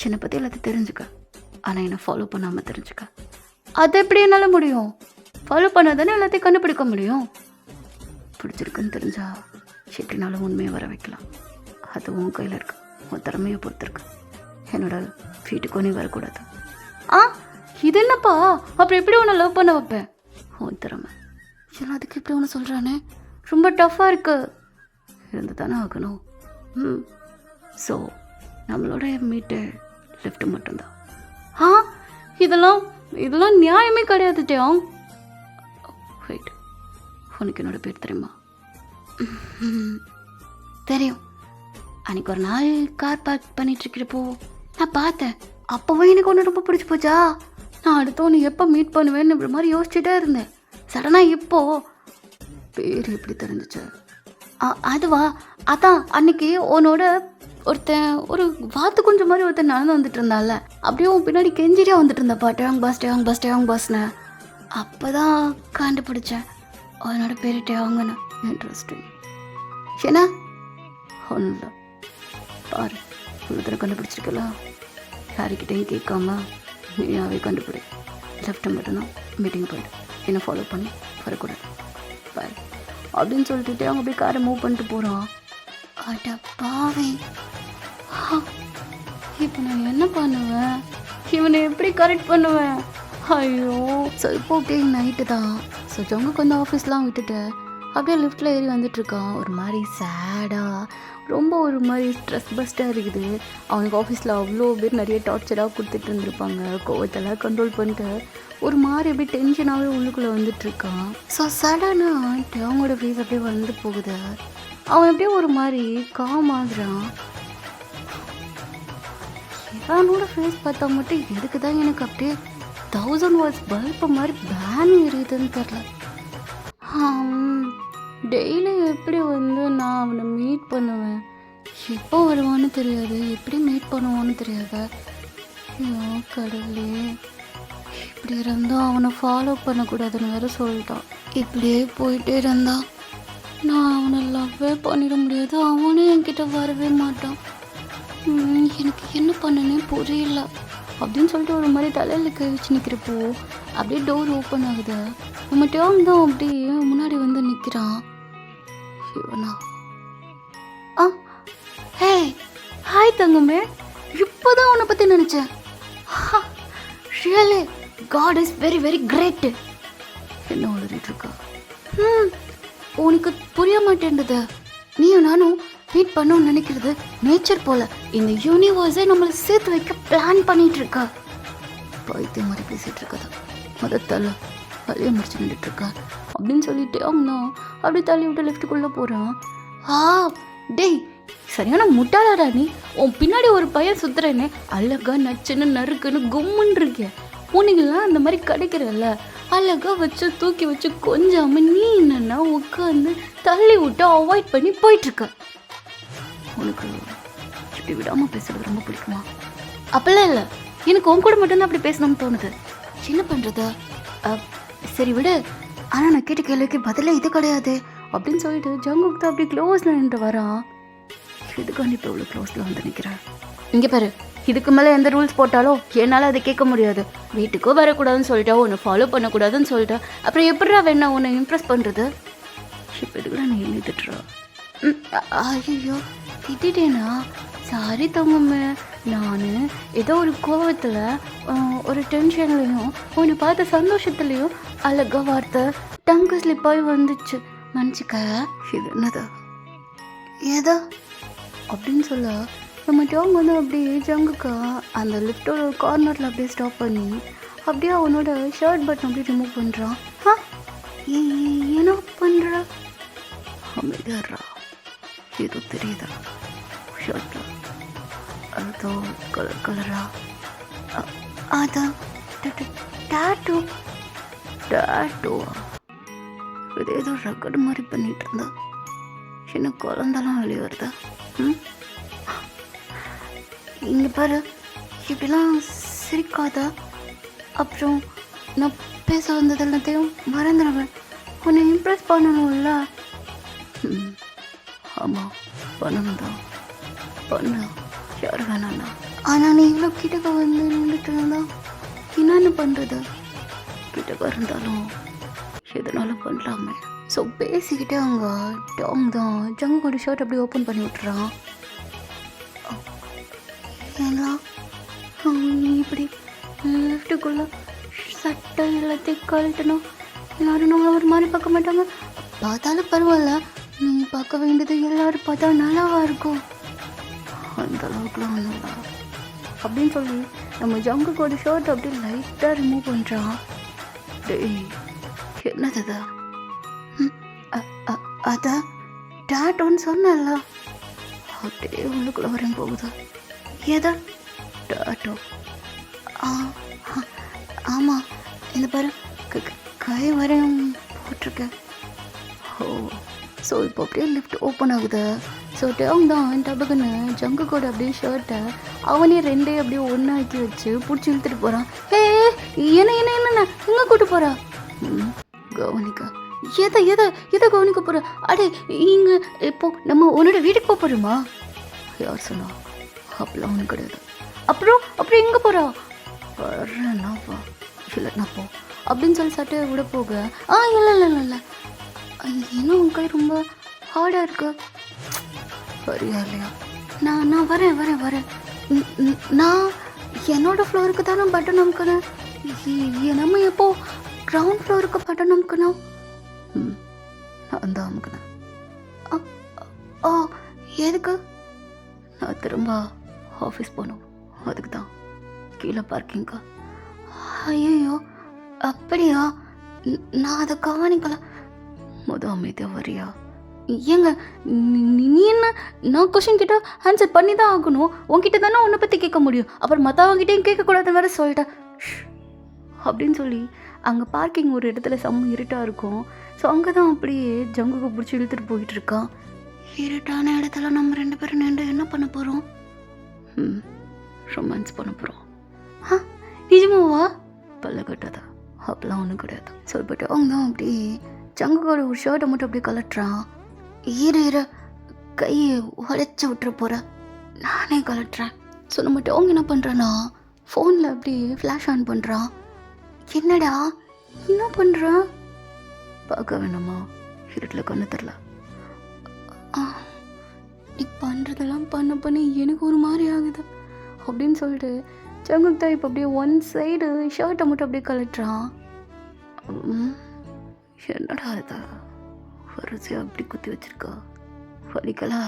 என்னை பற்றி எல்லாத்தையும் தெரிஞ்சுக்க, ஆனால் என்னை ஃபாலோ பண்ணாமல் தெரிஞ்சுக்க. அது எப்படி என்னால் முடியும்? ஃபாலோ பண்ணாதானே எல்லாத்தையும் கண்டுபிடிக்க முடியும். பிடிச்சிருக்குன்னு தெரிஞ்சா எப்படினாலும் உண்மையை வர வைக்கலாம். அது உன் கையில் இருக்கு, உன் திறமையை பொறுத்திருக்கு. என்னோட வீட்டுக்கும் நீ வரக்கூடாது. இது என்னப்பா, அப்புறம் எப்படி உன்னை லவ் பண்ண வைப்பேன்? உன் திறமை எல்லாம் அதுக்கு எப்படி ஒன்று சொல்கிறானே, ரொம்ப டஃப்பாக இருக்கு. இருந்து தானே ஆகணும். ஸோ நம்மளோட மீட்டு லிஃப்ட் மட்டும்தான். இதெல்லாம் நியாயமே கிடையாது. வெயிட், உனக்கு என்னோட பேர் தெரியுமா? தெரியும். அன்றைக்கி ஒரு நாள் கார் பார்க் பண்ணிகிட்ருக்கிறப்போ நான் பார்த்தேன். அப்போவே எனக்கு ஒன்று ரொம்ப பிடிச்சி போச்சா. நான் அடுத்தவனை எப்போ மீட் பண்ணுவேன்னு இப்படி மாதிரி யோசிச்சுட்டே இருந்தேன். சடனாக இப்போது பேர் எப்படி தெரிஞ்சிச்சு? அதுவா, அதான் அன்னைக்கு உன்னோட ஒருத்தன் ஒரு வாத்து கொஞ்சம் மாதிரி ஒருத்தன் நடந்து வந்துட்டு இருந்தால, அப்படியே உன் பின்னாடி கெஞ்சிட்டே வந்துட்டு இருந்தப்பா, டேவாங் பாஸ்னு. அப்போ தான் கண்டுபிடிச்சேன் அவனோட பேர் டேவாங்கன்னு. இன்ட்ரெஸ்டிங். ஏன்னா ஒன்றும் இல்லை, பாரு, இவ்வளோ கண்டுபிடிச்சிருக்கல. யாருக்கிட்டையும் கேட்காம நீயாவே கண்டுபிடி. லெஃப்ட் மட்டும்தான் மீட்டிங் போய்டு. என்னை ஃபாலோ பண்ணி வரக்கூடாது. பாய் அப்படின்னு சொல்லிட்டு அவங்க போய் காரை மூவ் பண்ணிட்டு போகிறான். அட பாவே, இப்போ நான் என்ன பண்ணுவேன்? இவனை எப்படி கரெக்ட் பண்ணுவேன்? ஐயோ. ஸோ இப்போ அப்படியே நைட்டு தான். ஸோ ஜொங்குக்கு வந்து ஆஃபீஸ்லாம் விட்டுட்டு அப்படியே லிஃப்ட்டில் ஏறி வந்துட்டுருக்கான். ஒரு மாதிரி சேடாக, ரொம்ப ஒரு மாதிரி ஸ்ட்ரெஸ் பஸ்ட்டாக இருக்குது. அவனுக்கு ஆஃபீஸில் அவ்வளோ பேர் நிறைய டார்ச்சராக கொடுத்துட்டு இருந்திருப்பாங்க. கோவத்தெல்லாம் கண்ட்ரோல் பண்ணிட்டு ஒரு மாதிரி அப்படியே டென்ஷனாகவே உள்ளுக்குள்ளே வந்துட்டுருக்கான். ஸோ சடனாக அவங்களோட ஃபேஸ் அப்படியே வந்து போகுது. அவன் அப்படியே ஒரு மாதிரி காமாகிறான். அவனோட ஃபேஸ் பார்த்தா மட்டும் எதுக்கு தான் எனக்கு அப்படியே 1000 வாட்ஸ் பல்பு மாதிரி பேன் எரியுதுன்னு தெரில. டெய்லி எப்படி வந்து நான் அவனை மீட் பண்ணுவேன்? எப்போ வருவான்னு தெரியாது, எப்படி மீட் பண்ணுவான்னு தெரியாது. ஐயோ கடவுளே, இப்படி இருந்தால் அவனை ஃபாலோ பண்ணக்கூடாதுன்னு வேறு சொல்லிட்டான். இப்படியே போயிட்டே இருந்தா நான் அவனை லவ்வே பண்ணிட முடியாது. அவனும் என்கிட்ட வரவே மாட்டான். எனக்கு என்ன பண்ணனே புரியல அப்படின்னு சொல்லிட்டு ஒரு மாதிரி தலையில் கை வச்சு நிற்கிறப்போ அப்படியே டோர் ஓப்பன் ஆகுது. நம்ம டேர்ம் தான் அப்படியே முன்னாடி வந்து நிற்கிறான். இவனா? ஹே, ஹாய் தங்கமே, இப்போதான் உன்னை பற்றி நினச்சேன். Really God is very very great. என்ன உளறிட்டு இருக்கா? உனக்கு புரிய மாட்டேன்றது. நீயும் நானும் மீட் பண்ணணும்னு நினைக்கிறது நேச்சர் போல. இந்த யூனிவர்ஸை நம்மளை சேர்த்து வைக்க பிளான் பண்ணிட்டு இருக்கா. பைத்தியம் மாதிரி பேசிகிட்டு இருக்காது. தள்ள தலையை முடிச்சு நின்றுட்டு இருக்கா அப்படின்னு சொல்லிட்டு அவங்க அப்படியே தள்ளி விட்டு லெஃப்ட்டுக்குள்ளே போகிறான். டேய் சரியான முட்டாளாடா நீ. உன் பின்னாடி ஒரு பையன் சுத்துறேன்னு அழகா நச்சுன்னு நறுக்குன்னு கும்முன்னு இருக்கேன். உனக்கெல்லாம் அந்த மாதிரி கிடைக்கிறல்ல, அழகா வச்சு தூக்கி வச்சு கொஞ்சாம நீ என்னன்னா உட்காந்து தள்ளி விட்டு அவாய்ட் பண்ணி போயிட்டுருக்க. உனக்கு இப்படி விடாமல் பேசுறது ரொம்ப பிடிக்குமா? அப்பெல்லாம் இல்லை, எனக்கு உன் கூட மட்டும்தான் அப்படி பேசணும்னு தோணுது. என்ன பண்ணுறது? சரி விடு, ஆனால் நான் கேட்ட கேள்விக்கு பதிலாக இது கிடையாது அப்படின்னு சொல்லிட்டு ஜங்குக் தான் அப்படி க்ளோஸில் நின்று வரான். இதுக்காண்டி இப்போ இவ்வளோ க்ளோஸில் வந்து நிற்கிறேன். இங்கே பாரு, இதுக்கு மேலே எந்த ரூல்ஸ் போட்டாலும் என்னால் அதை கேட்க முடியாது. வீட்டுக்கும் வரக்கூடாதுன்னு சொல்லிட்டா, உன்னை ஃபாலோ பண்ணக்கூடாதுன்னு சொல்லிட்டா, அப்புறம் எப்படிடா வேணா உன்னை இம்ப்ரெஸ் பண்ணுறது? இப்போ இதுக்குள்ள நீ என்ன திட்டுறா? ஐயோ திட்டேனா? சாரி தங்கம்மே, நான் ஏதோ ஒரு கோவத்தில் ஒரு டென்ஷன்லையும் உன்னை பார்த்த சந்தோஷத்துலேயும் அழகா வார்த்தை டங்கு ஸ்லிப்பாகி வந்துச்சு, மன்னிச்சிக்க. இது என்னதா ஏதா அப்படின்னு சொல்ல நம்ம டோங் வந்து அப்படியே ஜங்குக்கா அந்த லிஃப்டோட கார்னரில் அப்படியே ஸ்டாப் பண்ணி அப்படியே அவனோட ஷர்ட் பட்டன் அப்படியே ரிமூவ் பண்ணுறான். என்ன பண்ணுறா? அமைதியாடுறா. ஏதோ தெரியுதா ஷர்ட்டில் அதோ கலர் கலரா? அதான் டேட்டூ. டேட்டூவா? இது ஏதோ ரெக்கார்டு மாதிரி பண்ணிகிட்டு இருந்தா. என்ன குழந்தெல்லாம் வெளியே வருதா? இங்கே பாரு, இப்படிலாம் சிரிக்காதா, அப்புறம் நான் பேச வந்தது எல்லாத்தையும் மறந்துடுவேன். உன்னை இம்ப்ரெஸ் பண்ணணும்ல. ஆமாம் பண்ணணும் தான், பண்ண யார் வேணாண்ணா. ஆனால் நீ இவ்வளோ கிட்டக்க வந்து நின்றுட்டுனா என்னென்னு பண்ணுறது? கிட்டக்க இருந்தாலும் எதனாலும் பண்ணலாமே. ஸோ பேசிக்கிட்டே அவங்க டாங் தான் ஜங்கோட ஷர்ட் அப்படியே ஓப்பன் பண்ணி விட்டுறான். ஏன்னா இப்படி லெஃப்ட்டுக்குள்ளே சட்டை எல்லாத்தையும் கழட்டணும். எல்லாரும் நம்மளை ஒரு மாதிரி பார்க்க மாட்டாங்க. பார்த்தாலும் பரவாயில்ல, நீ பார்க்க வேண்டியது எல்லோரும் பார்த்தா நல்லாவா இருக்கும். அந்த அளவுக்குலாம் ஒன்றும் அப்படின்னு சொல்லி நம்ம ஜங்குக்கோட ஷர்ட் அப்படியே லைட்டாக ரிமூவ் பண்ணுறான். டேய் என்னதுதா? அதான் டேட்டோன்னு சொன்னல, அப்படியே உள்ளுக்குள்ள வரையும் போகுது. ஏதா டேட்டோ? ஆமாம், இந்த பாரு கை வரையும் போட்டிருக்கேன். ஓ, ஸோ இப்போ அப்படியே லிஃப்ட் ஓப்பன் ஆகுது. ஸோ டேங் தான் டபுக்குன்னு ஜங்குக்கோட அப்படியே ஷர்ட்டை அவனே ரெண்டே அப்படியே ஒன்றாக்கி வச்சு பிடிச்சி இழுத்துட்டு போகிறான். என்ன எங்கே கூட்டு போகிறா? கவனிக்கா. எதை கவனிக்க போகிற? அடே இங்கே இப்போ நம்ம உன்னோட வீட்டுக்கு போக போகிறோமா? யார் சொன்னா? அப்படிலாம் ஒன்றும் கிடையாது. அப்புறம் எங்கே போகிறா? வர்றேன்னாப்பா, இல்லைன்னா போ அப்படின்னு சொல்லி சட்டையை விட போக, இல்லை இன்னும் உன் கை ரொம்ப ஹார்டாக இருக்கு. வரியா இல்லையா? நான் வரேன். நான் என்னோட ஃப்ளோருக்கு தானே பட்டன் அமுக்கணும். நம்ம எப்போ கிரவுண்ட் ஃப்ளோருக்கு பட்டன் அமுக்கணும்? நான் தான் அமுக்கணும். எதுக்கு? நான் திரும்ப ஆஃபீஸ் போகணும், அதுக்கு தான். கீழே பார்க்கிங்கா? ஐயோ அப்படியா? நான் அதை கவனிக்கல. அமைதியாக வரியா? ஏங்க நீ என்ன, நான் கொஷின் கிட்ட ஆன்சர் பண்ணி தான் ஆகணும். உன்கிட்ட தானே உன்னை பற்றி கேட்க முடியும், அப்புறம் மற்றவங்கிட்டையும் கேட்கக்கூடாதுன்னு வேறு சொல்லிட்டேன் அப்படின்னு சொல்லி அங்கே பார்க்கிங் ஒரு இடத்துல செம்ம இருட்டாக இருக்கும். ஸோ அங்கே தான் அப்படியே ஜங்குக்கு பிடிச்சி இழுத்துட்டு போயிட்டு இருக்கான். இருட்டான இடத்துல நம்ம 2 பேரும் நின்று என்ன பண்ண போகிறோம்? ரொமான்ஸ் பண்ண போகிறோம். நிஜமாவா? பல்ல கட்டாதா? அப்பெல்லாம் ஒன்றும் கிடையாது. சொல்லிட்டு அவங்க தான் அப்படியே ஜங்குக்கோட ஒரு ஷர்ட்டை மட்டும் அப்படியே கலட்டுறான். ஈர கையை உடைச்சி விட்டுற போகிற, நானே கலட்டுறேன். ஸோ நம்ம டோங் என்ன பண்ணுறான்னா ஃபோனில் அப்படியே ஃப்ளாஷ் ஆன் பண்ணுறான். என்னடா என்ன பண்ணுறான்? பார்க்க வேணாமா? இருட்டில் கண்ணு தெரில. நீ பண்ணுறதெல்லாம் பண்ணி எனக்கு ஒரு மாதிரி ஆகுது அப்படின்னு சொல்லிட்டு ஜங்குக் தான் இப்போ அப்படியே ஒன் சைடு ஷர்ட்டை மட்டும் அப்படியே கலட்டுறான். என்னடா இது வரிசையாக அப்படி குத்தி வச்சிருக்கா? வலிக்கலா?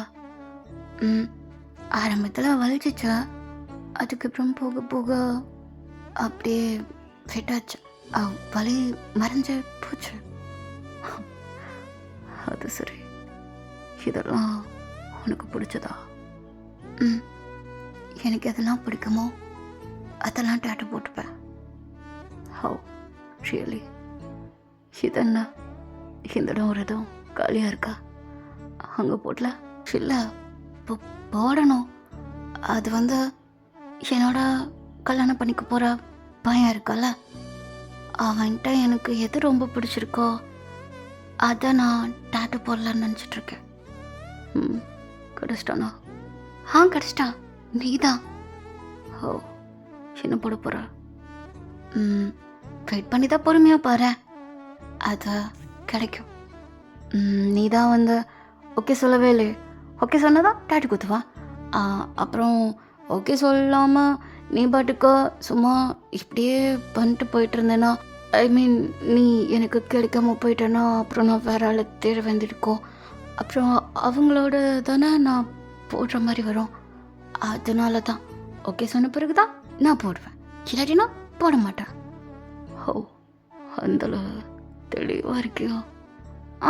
ஆரம்பத்தில் வலிச்சிச்சா, அதுக்கப்புறம் போக போக அப்படியே ஃபிட்டாச்சு. வலி மறைஞ்சு போச்சு. அது சரி, இதெல்லாம் உனக்கு பிடிச்சதா? ம், எனக்கு எதெல்லாம் பிடிக்குமோ அதெல்லாம் டேட்டு போட்டுப்பேன். How really? இது என்ன, இந்த இடம் ஒரு இடம் காலியாக இருக்கா? அங்கே போடல? இல்லை, போடணும். அது என்னோட கல்யாணம் பண்ணிக்க போகிற பையன் இருக்கல, அவன்கிட்ட எனக்கு எது ரொம்ப பிடிச்சிருக்கோ அதை நான் டேட்டு போடலான்னு நினச்சிட்ருக்கேன். கிடச்சிட்டானா? கிடச்சிட்டா. நீ தான். ஓ, என்ன போட போகிற? வெயிட் பண்ணி தான் பொறுமையாக பாரு, அது கிடைக்கும். நீ தான் ஓகே சொல்லவே இல்லை. ஓகே சொன்னதான் டேட்டு குத்துவா. அப்புறம் ஓகே சொல்லாமல் நீ பாட்டுக்கு சும்மா இப்படியே பண்ணிட்டு போயிட்டு இருந்தேன்னா, ஐ மீன் நீ எனக்கு கிடைக்காம போயிட்டேன்னா அப்புறம் நான் வேற ஆளை தேட வந்துருக்கோம். அப்புறம் அவங்களோட தானே நான் போடுற மாதிரி வரும். அதனால தான் ஓகே சொன்ன பிறகு தான் நான் போடுவேன், இல்லாட்டினா போட மாட்டேன். ஓ, அந்தளவு தெளிவாக இருக்கியோ?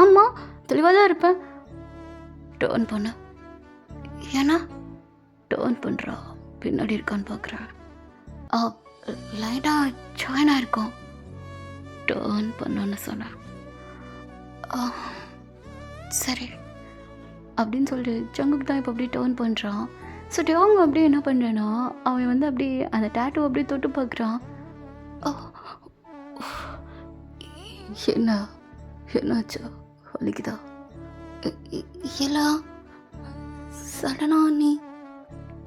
ஆமாம், தெளிவாக தான் இருப்பேன். டேர்ன் பண்ண. ஏன்னா டேர்ன் பண்ணுறா, பின்னாடி இருக்கான்னு பார்க்குறேன். லைட்டாக ஜாயினாக இருக்கும். டேர்ன் பண்ணன்னு சொன்னேன். சரி அப்படின்னு சொல்லிட்டு ஜங்குக்கு தான் இப்போ அப்படியே டேர்ன் பண்ணுறான். ஸோ டேங்க அப்படியே என்ன பண்ணுறேன்னா, அவன் அப்படியே அந்த டேட்டூ அப்படியே தொட்டு பார்க்குறான். என்ன என்னாச்சு, வலிக்குதா? இல்லை, சடனாக நீ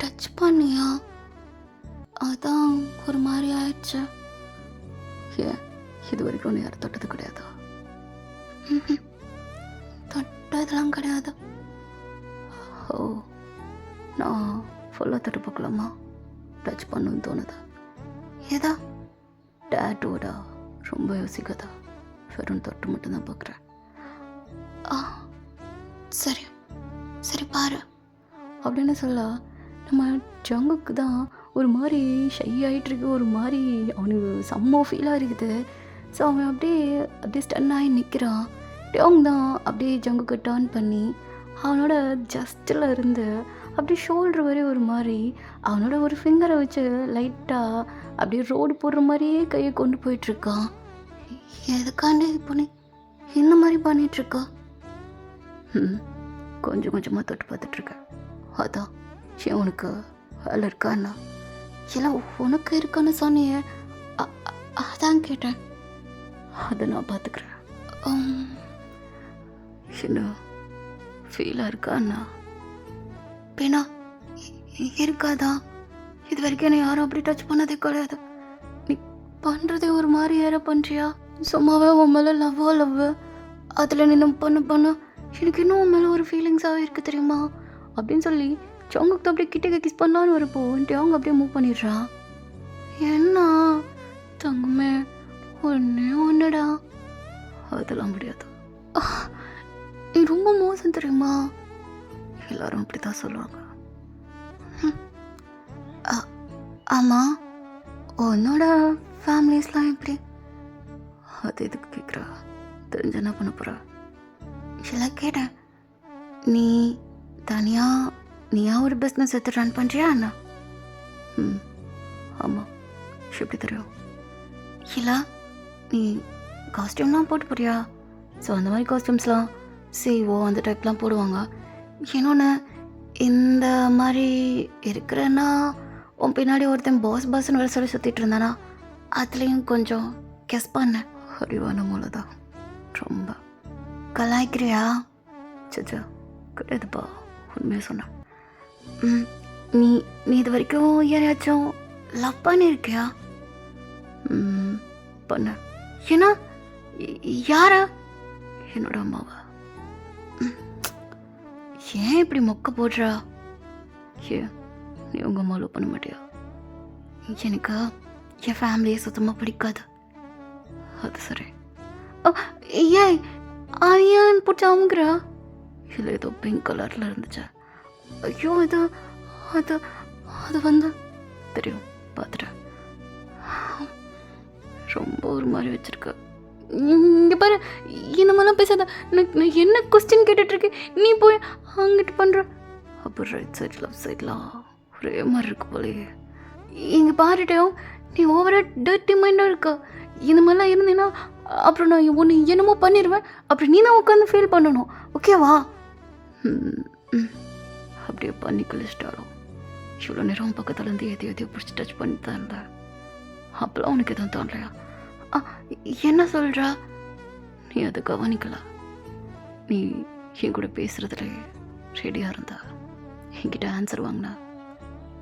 டச் பண்ணியா, அதான் ஒரு மாதிரி ஆயிடுச்சு. ஏன் இது வரைக்கும் நீ யாரும் தொட்டது கிடையாதா? தொட்டதெல்லாம் கிடையாது. ஓ, நான் ஃபுல்லாக தொட்டு பார்க்கலாமா? டச் பண்ணணும்னு தோணுதா? ஏதா டேட்டூடா? ரொம்ப யோசிக்காதா, வெறும் தொட்டு மட்டும்தான் பார்க்குறேன். சரி சரி பாரு அப்படின்னு சொல்ல, நம்ம ஜங்குக்கு தான் ஒரு மாதிரி ஷை ஆகிட்டு இருக்கு. ஒரு மாதிரி அவனுக்கு செம்ம ஃபீலாக இருக்குது. ஸோ அவன் அப்படியே ஸ்டன் ஆகி நிற்கிறான். டேங் தான் அப்படியே ஜங்குக்கு டர்ன் பண்ணி அவனோட ஜஸ்ட்டில் இருந்து அப்படியே ஷோல்டர் வரை ஒரு மாதிரி அவனோட ஒரு ஃபிங்கரை வச்சு லைட்டாக அப்படியே ரோடு போடுற மாதிரியே கையை கொண்டு போயிட்டுருக்கான். எதுக்காண்டு இப்போ நீ இந்த மாதிரி பண்ணிகிட்ருக்கா? கொஞ்சம் கொஞ்சமாக தொட்டு பார்த்துட்ருக்கேன். அதான் ஏன் உனக்கு வேலை இருக்காண்ணா? இல்லை, உனக்கு இருக்கான்னு சொன்னியே, அதான் கேட்டேன். அதை நான் பார்த்துக்கிறேன். என்ன ஃபீலாக இருக்காண்ணா? பின்னா இருக்காதா? இது வரைக்கும் என்னை யாரும் அப்படி டச் பண்ணதே கிடையாது. நீ பண்ணுறதே ஒரு மாதிரி ஏற பண்ணுறியா? சும்மாவே உன் மேலே லவ் அதில் நீ பண்ண எனக்கு இன்னும் உன் மேலே ஒரு ஃபீலிங்ஸாகவே இருக்குது தெரியுமா அப்படின்னு சொல்லி ஜங்குக்கு அப்படியே கிட்டே கிஸ் பண்ணலான்னு வரப்போ அவங்க அப்படியே மூவ் பண்ணிடுறான். என்ன தங்கமே, ஒன்றுடா. அதெல்லாம் முடியாது, நீ ரொம்ப மோசம் தெரியுமா. எல்லாரும் அப்படி தான் சொல்லுவாங்க. ஆமாம், உன்னோட ஃபேமிலிஸ்லாம் எப்படி? அது எதுக்கு கேட்குறா? தெரிஞ்ச என்ன பண்ண போகிறா? இல்லை கேட்டேன், நீ நீயா ஒரு பிஸ்னஸ் எடுத்து ரன் பண்ணுறியா அண்ணா? ஆமாம். எப்படி தெரியும்? இல்லை, நீ காஸ்டியூம்லாம் போட்டு போறியா? ஸோ அந்த மாதிரி காஸ்டியூம்ஸ்லாம் சிஓ அந்த டைப்லாம் போடுவாங்க. இன்னொன்று, இந்த மாதிரி இருக்கிறேன்னா உன் பின்னாடி ஒருத்தன் பாஸ்ன்னு வேறு சொல்லி சுற்றிட்டு இருந்தானா, அதுலேயும் கொஞ்சம் கெஸ் பண்ணேன். அறிவான மூளை தான். ரொம்ப கலாய்க்கிறியா? சச்சா கிடையாதுப்பா, உண்மையாக சொன்னேன். நீ இது வரைக்கும் யாரையாச்சும் லவ் பண்ணியிருக்கியா? பண்ண. ஏன்னா யாரா? என்னோட அம்மாவா? ஏன் இப்படி மொக்க போடுறா? ஏன் நீ உங்கள் அம்மா லவ் பண்ண மாட்டியா? எனக்கு என் ஃபேமிலியை சுத்தமாக பிடிக்காது. அது சரி. ஏன் ஏன் பிடிச்ச அமுக்குறா? இல்லை, ஏதோ பிங்க் கலரில் இருந்துச்சு. ஐயோ, அது தெரியும், பார்த்துட்டேன். ரொம்ப ஒரு மாதிரி வச்சிருக்க. இங்கே பாரு, இந்த மாதிரிலாம் பேசாத. நான் என்ன கொஸ்டின் கேட்டுட்ருக்கேன், நீ போய் அங்கிட்டு பண்ணுற. அப்புறம் ரைட் சைட் லெஃப்ட் சைட்லாம் ஒரே மாதிரி இருக்கு போலையே. இங்கே பாருட்டையும் நீ ஓவராக டர்ட்டி மைண்டாக இருக்க. இந்த மாதிரிலாம் இருந்தீங்கன்னா அப்புறம் நான் ஒன்று என்னமோ பண்ணிடுவேன். அப்புறம் நீ தான் உட்காந்து ஃபீல் பண்ணணும், ஓகேவா? அப்படியே பண்ணி கழிச்சிட்டாலும் இவ்வளோ நேரம் பக்கத்துலேருந்து எதையோ பிடிச்சி டச் பண்ணி தான் இருந்தேன். அப்போலாம் உனக்கு எதுவும் தோணலையா? என்ன சொல்கிறா? நீ அதை கவனிக்கல. நீ என் கூட பேசுகிறதுல ரெடியாக இருந்தா, என்கிட்ட ஆன்சர் வாங்கினா.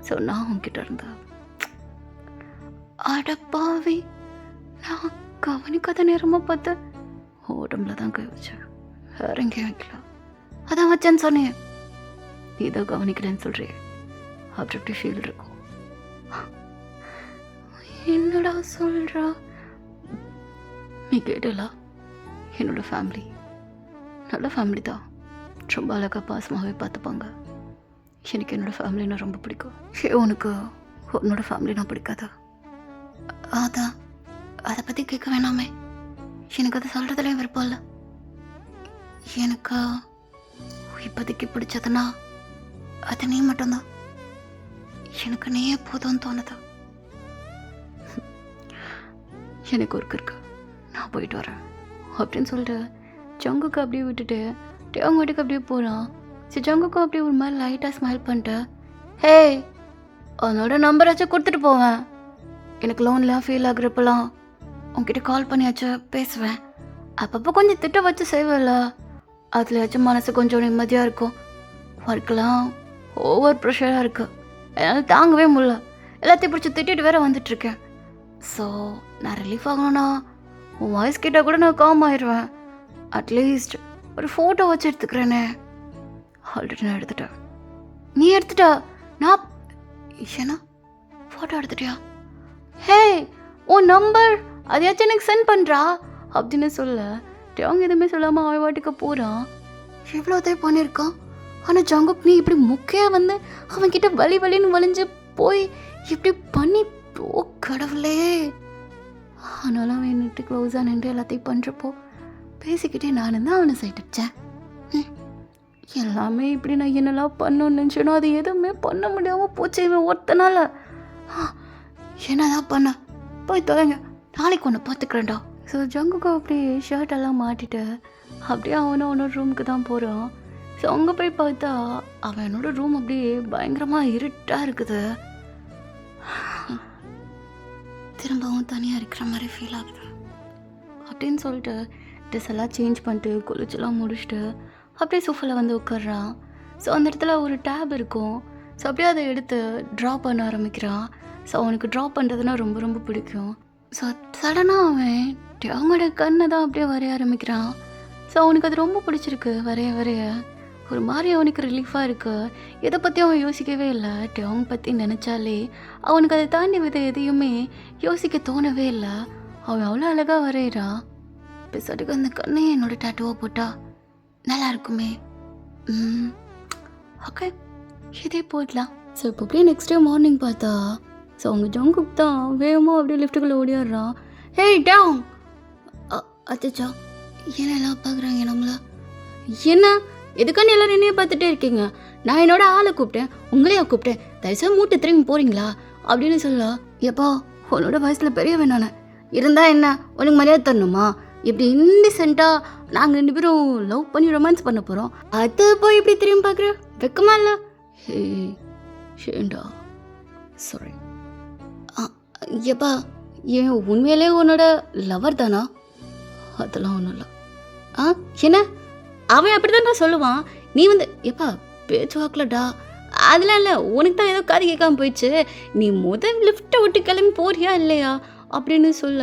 ஸோ நான் உன்கிட்ட இருந்தா. அடப்பாவி, நான் கவனிக்காத நேரமாக பார்த்து உடம்புல தான் கை வச்சேன், வேற எங்கேயும் வைக்கல. அதான் வச்சேன்னு சொன்னேன். நீ தான் கவனிக்கலன்னு சொல்றியே, அப்படி அப்படி ஃபீல் இருக்கும். என்னடா சொல்கிறா? நீ கேட்டலா? என்னோட ஃபேமிலி நல்ல ஃபேமிலி தான், ரொம்ப அழகாக பாசமாகவே பார்த்துப்பாங்க. எனக்கு என்னோடய ஃபேமிலினா ரொம்ப பிடிக்கும். உனக்கு உன்னோட ஃபேமிலினா பிடிக்காதா? அதான் அதை பற்றி கேட்க வேணாமே, எனக்கு அதை சொல்கிறதுலேயும் விருப்பம் இல்லை. எனக்கு இப்போதைக்கு பிடிச்சதுன்னா அது நீ மட்டும்தான். எனக்கு நீயே போதும்னு தோணுதா? எனக்கு ஒர்க் இருக்கு, நான் போயிட்டு வரேன் அப்படின்னு சொல்லிட்டு ஜங்குக்கு அப்படியே விட்டுட்டு அவங்க வீட்டுக்கு அப்படியே போகிறான். சரி, ஜங்குக்கு அப்படியே ஒரு மாதிரி லைட்டாக ஸ்மைல் பண்ணிட்டு, ஹே அவனோட நம்பராச்சும் கொடுத்துட்டு போவேன். எனக்கு லோன்லாம் ஃபீல் ஆகுறப்பெல்லாம் உங்ககிட்ட கால் பண்ணியாச்சும் பேசுவேன். அப்பப்போ கொஞ்சம் திட்ட வச்சு செய்வேன்ல, அதுலயாச்சும் மனசு கொஞ்சம் நிம்மதியாக இருக்கும். ஒர்க்கெலாம் ஓவர் ப்ரெஷராக இருக்குது, என்னால் தாங்கவே முடியல. எல்லாத்தையும் பிடிச்சி திட்டிட்டு வேற வந்துட்டுருக்கேன். ஸோ நான் ரிலீஃப் ஆகணும்னா உன் வாய்ஸ் கேட்டால் கூட நான் காம் ஆயிடுவேன். அட்லீஸ்ட் ஒரு ஃபோட்டோ வச்சு எடுத்துக்கிறேனே. ஆல்ரெடி நான் எடுத்துட்டேன். நீ எடுத்துட்டா? நான் ஏன்னா ஃபோட்டோ எடுத்துட்டியா? ஹே, உன் நம்பர் அதையாச்சும் எனக்கு சென்ட் பண்ணுறா அப்படின்னு சொல்ல அவங்க எதுவுமே சொல்லாமல் அவன் வாட்டுக்கு போகிறான். எவ்வளோதே பண்ணியிருக்கான். ஆனால் ஜங்குக் நீ இப்படி முக்கையாக வந்து அவன்கிட்ட வலின்னு வலிஞ்சு போய் இப்படி பண்ணி, ஓ கடவுளே. ஆனாலும் அவன் என்னட்டு க்ளோஸாக நின்று எல்லாத்தையும் பண்ணுறப்போ பேசிக்கிட்டே நானும் தான் அவனை சைட் அடித்தேன். எல்லாமே இப்படி நான் என்னெல்லாம் பண்ணணும்னு நினச்சேனோ அது எதுவுமே பண்ண முடியாமல் போச்சு இவன் ஒருத்தனால. என்னதான் பண்ண, போய் தொலைங்க, நாளைக்கு ஒன்று பார்த்துக்கிறேன்டா. ஸோ ஜங்குக்கு அப்படியே ஷர்ட்டெல்லாம் மாட்டிட்டு அப்படியே அவனோட ரூமுக்கு தான் போகிறான். ஸோ அங்கே போய் பார்த்தா அவனோட ரூம் அப்படியே பயங்கரமாக இருட்டாக இருக்குது. திரும்பவும் தனியாக இருக்கிற மாதிரி ஃபீல் ஆகுது அப்படின்னு சொல்லிட்டு ட்ரெஸ் எல்லாம் சேஞ்ச் பண்ணிட்டு குளிச்செல்லாம் முடிச்சுட்டு அப்படியே சோஃபாவில் வந்து உட்காடுறான். ஸோ அந்த இடத்துல ஒரு டேப் இருக்கும். ஸோ அப்படியே அதை எடுத்து ட்ரா பண்ண ஆரம்பிக்கிறான். ஸோ அவனுக்கு ட்ரா பண்ணுறதுனா ரொம்ப ரொம்ப பிடிக்கும். ஸோ சடனாக அவன் அவங்களோட கண்ணை தான் அப்படியே வரைய ஆரம்பிக்கிறான். ஸோ அவனுக்கு அது ரொம்ப பிடிச்சிருக்கு. வரைய ஒரு மாதிரி அவனுக்கு ரிலீஃபாக இருக்குது. எதை பற்றி அவன் யோசிக்கவே இல்லை. அவங்க பற்றி நினச்சாலே அவனுக்கு அதை தாண்டி வித எதையுமே யோசிக்க தோணவே இல்லை. அவன் அவ்வளோ அழகாக வரைகிறான். பெருசாட்டுக்கு அந்த கண்ணையே என்னோட டேட்டுவாக போட்டா நல்லா இருக்குமே. ஓகே, இதே போடலாம். ஸோ இப்போ அப்படியே நெக்ஸ்ட் டே மார்னிங் பார்த்தா ஸோ அவங்க ஜங்குக் தான் வேகமாக அப்படியே லிஃப்ட்டுக்குள்ளே ஓடியாடுறான். ஹே டவுன். அச்சா, என்னெல்லாம் பார்க்குறாங்க நம்மள? என்ன எதுக்கான எல்லோரும் என்னையே பார்த்துட்டே இருக்கீங்க? நான் என்னோட ஆளை கூப்பிட்டேன், உங்களையா கூப்பிட்டேன், தயவுசெய்து மூட்டை திரும்பி போகிறீங்களா அப்படின்னு சொல்லலாம். எப்பா உன்னோட வயசில் பெரியவன் நான் இருந்தா என்ன உனக்கு மரியாதை தரணுமா? இப்படி இன்டிசென்ட்டாக நாங்கள் 2 பேரும் லவ் பண்ணி ரொமான்ஸ் பண்ண போகிறோம், அது போய் இப்படி திரும்பி பார்க்குற வெக்கமா இல்லை? ஹே ஷேண்டா, சாரி. எப்பா ஏன் உண்மையிலே உன்னோட லவர் தானா? அதெல்லாம் ஒன்றும் இல்லை. என்ன அவன் அப்படி தான் சொல்லுவான். நீ வந்து எப்பா பேச்சு வாக்கலடா, அதெல்லாம் இல்லை, உனக்கு தான் ஏதோ காது கேட்காம போயிடுச்சு. நீ லிஃப்ட்டை விட்டு கிளம்பி போறியா இல்லையா அப்படின்னு சொல்ல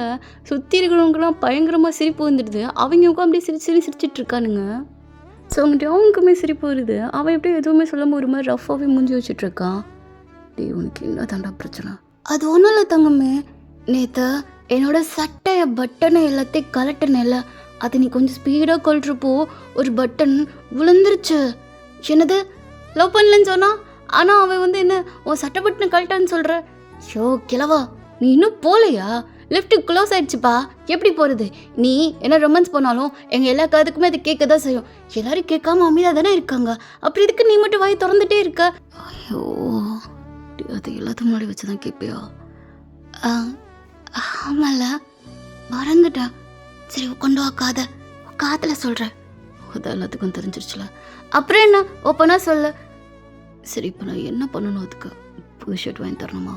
சுற்றி இருக்கிறவங்களாம் பயங்கரமாக சிரிப்பு வந்துடுது. அவங்க உட்காந்து அப்படியே சிரிச்சிட்டு இருக்கானுங்க. ஸோ அவங்ககிட்ட அவங்களுக்குமே சிரிப்பு வருது. அவன் எப்படியும் எதுவுமே சொல்லாமல் ஒரு மாதிரி ரஃபாகவே மூஞ்சி வச்சுட்ருக்கான். டே உனக்கு என்ன தாண்டா பிரச்சனை? அது ஒன்றும் இல்லை தங்கமே, நேற்று என்னோட சட்டையை பட்டனை எல்லாத்தையும் கலட்டினேல, அது நீ கொஞ்சம் ஸ்பீடாக கழட்டுறப்போ ஒரு பட்டன் விழுந்துருச்சு. என்னது லவ் பண்ணலன்னு சொன்னான், ஆனால் அவன் வந்து என்ன உன் சட்டை பட்டனை கழட்டான்னு சொல்கிற? ஷோ கிழவா, நீ இன்னும் போகலையா? லிஃப்ட்டு க்ளோஸ் ஆயிடுச்சுப்பா, எப்படி போகிறது? நீ என்ன ரொமான்ஸ் பண்ணாலும் எங்கள் எல்லா காதுக்குமே அது கேட்க தான் செய்யும். எல்லோரும் கேட்காம அமைதியாக தானே இருக்காங்க, அப்புறம் இதுக்கு நீ மட்டும் வாய் திறந்துட்டே இருக்க? ஐயோ, அது எல்லாத்துக்கும் முன்னாடி வச்சு தான் கேட்பியா? ஆமாம்ல, மறந்துட்டா. சரி கொண்டு வா காதில் சொல்கிறேன். அது எல்லாத்துக்கும் தெரிஞ்சிருச்சுல, அப்புறம் என்ன ஓப்பனாக சொல்ல. சரி இப்போ நான் என்ன பண்ணணும்? அதுக்கு புது ஷர்ட் வாங்கி தரணுமா?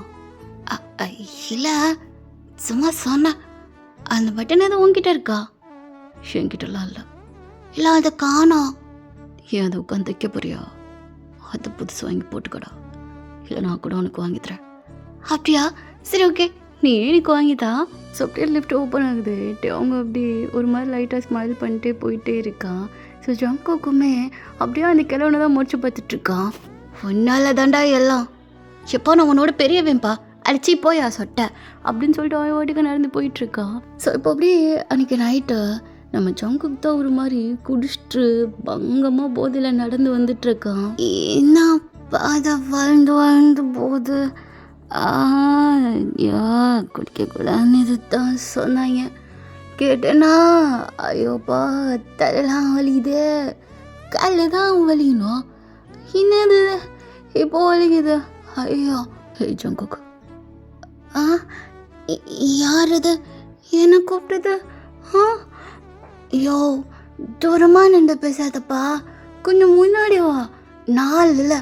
இல்லை, சும்மா சொன்னேன். அந்த பட்டன் எதுவும் உங்ககிட்ட இருக்கா? என்கிட்டலாம் இல்லை அதை காணோம். ஏன் அதை உட்காந்து தைக்க போறியா? அதை புதுசு வாங்கி போட்டுக்கடா, இல்லை நான் கூட உனக்கு வாங்கி தரேன். அப்படியா? சரி ஓகே, நீ எனக்கு வாங்கிதா. ஸோ அப்படியே லிஃப்ட் ஓப்பன் ஆகுது. அவங்க அப்படி ஒரு மாதிரி லைட்டாக ஸ்மைல் பண்ணிட்டே போயிட்டே இருக்கான். ஸோ ஜங்குக்குமே அப்படியே அந்த கிழவனை தான் முடிச்சு பார்த்துட்ருக்கான். ஒன்னால தாண்டா எல்லாம், எப்போ நான் உன்னோட பெரியவேன்ப்பா, அடிச்சு போயா சொட்டை அப்படின்னு சொல்லிட்டு அவன் வாட்டுக்கு நடந்து போயிட்டுருக்கான். ஸோ இப்போ அப்படியே அன்றைக்கி நைட்டு நம்ம ஜங்குக்கு தான் ஒரு மாதிரி குடிச்சிட்டு பங்கமாக போதையில் நடந்து வந்துட்டுருக்கான். என்ன அதை வாழ்ந்து போது குடிக்கக்கூடாதுன்னு இது தான் சொன்னாங்க. கேட்டேன்னா ஐயோப்பா தலையெல்லாம் வலிக்குது, காலையில் தான் வலிக்கணும், என்னது இப்போ வலிக்குது. ஐயோ ஜங்குக்கு, யார் அது என்ன கூப்பிட்டது? ஐயோ தூரமாக நின்று பேசாதப்பா, கொஞ்சம் முன்னாடி வா. 4 இல்லை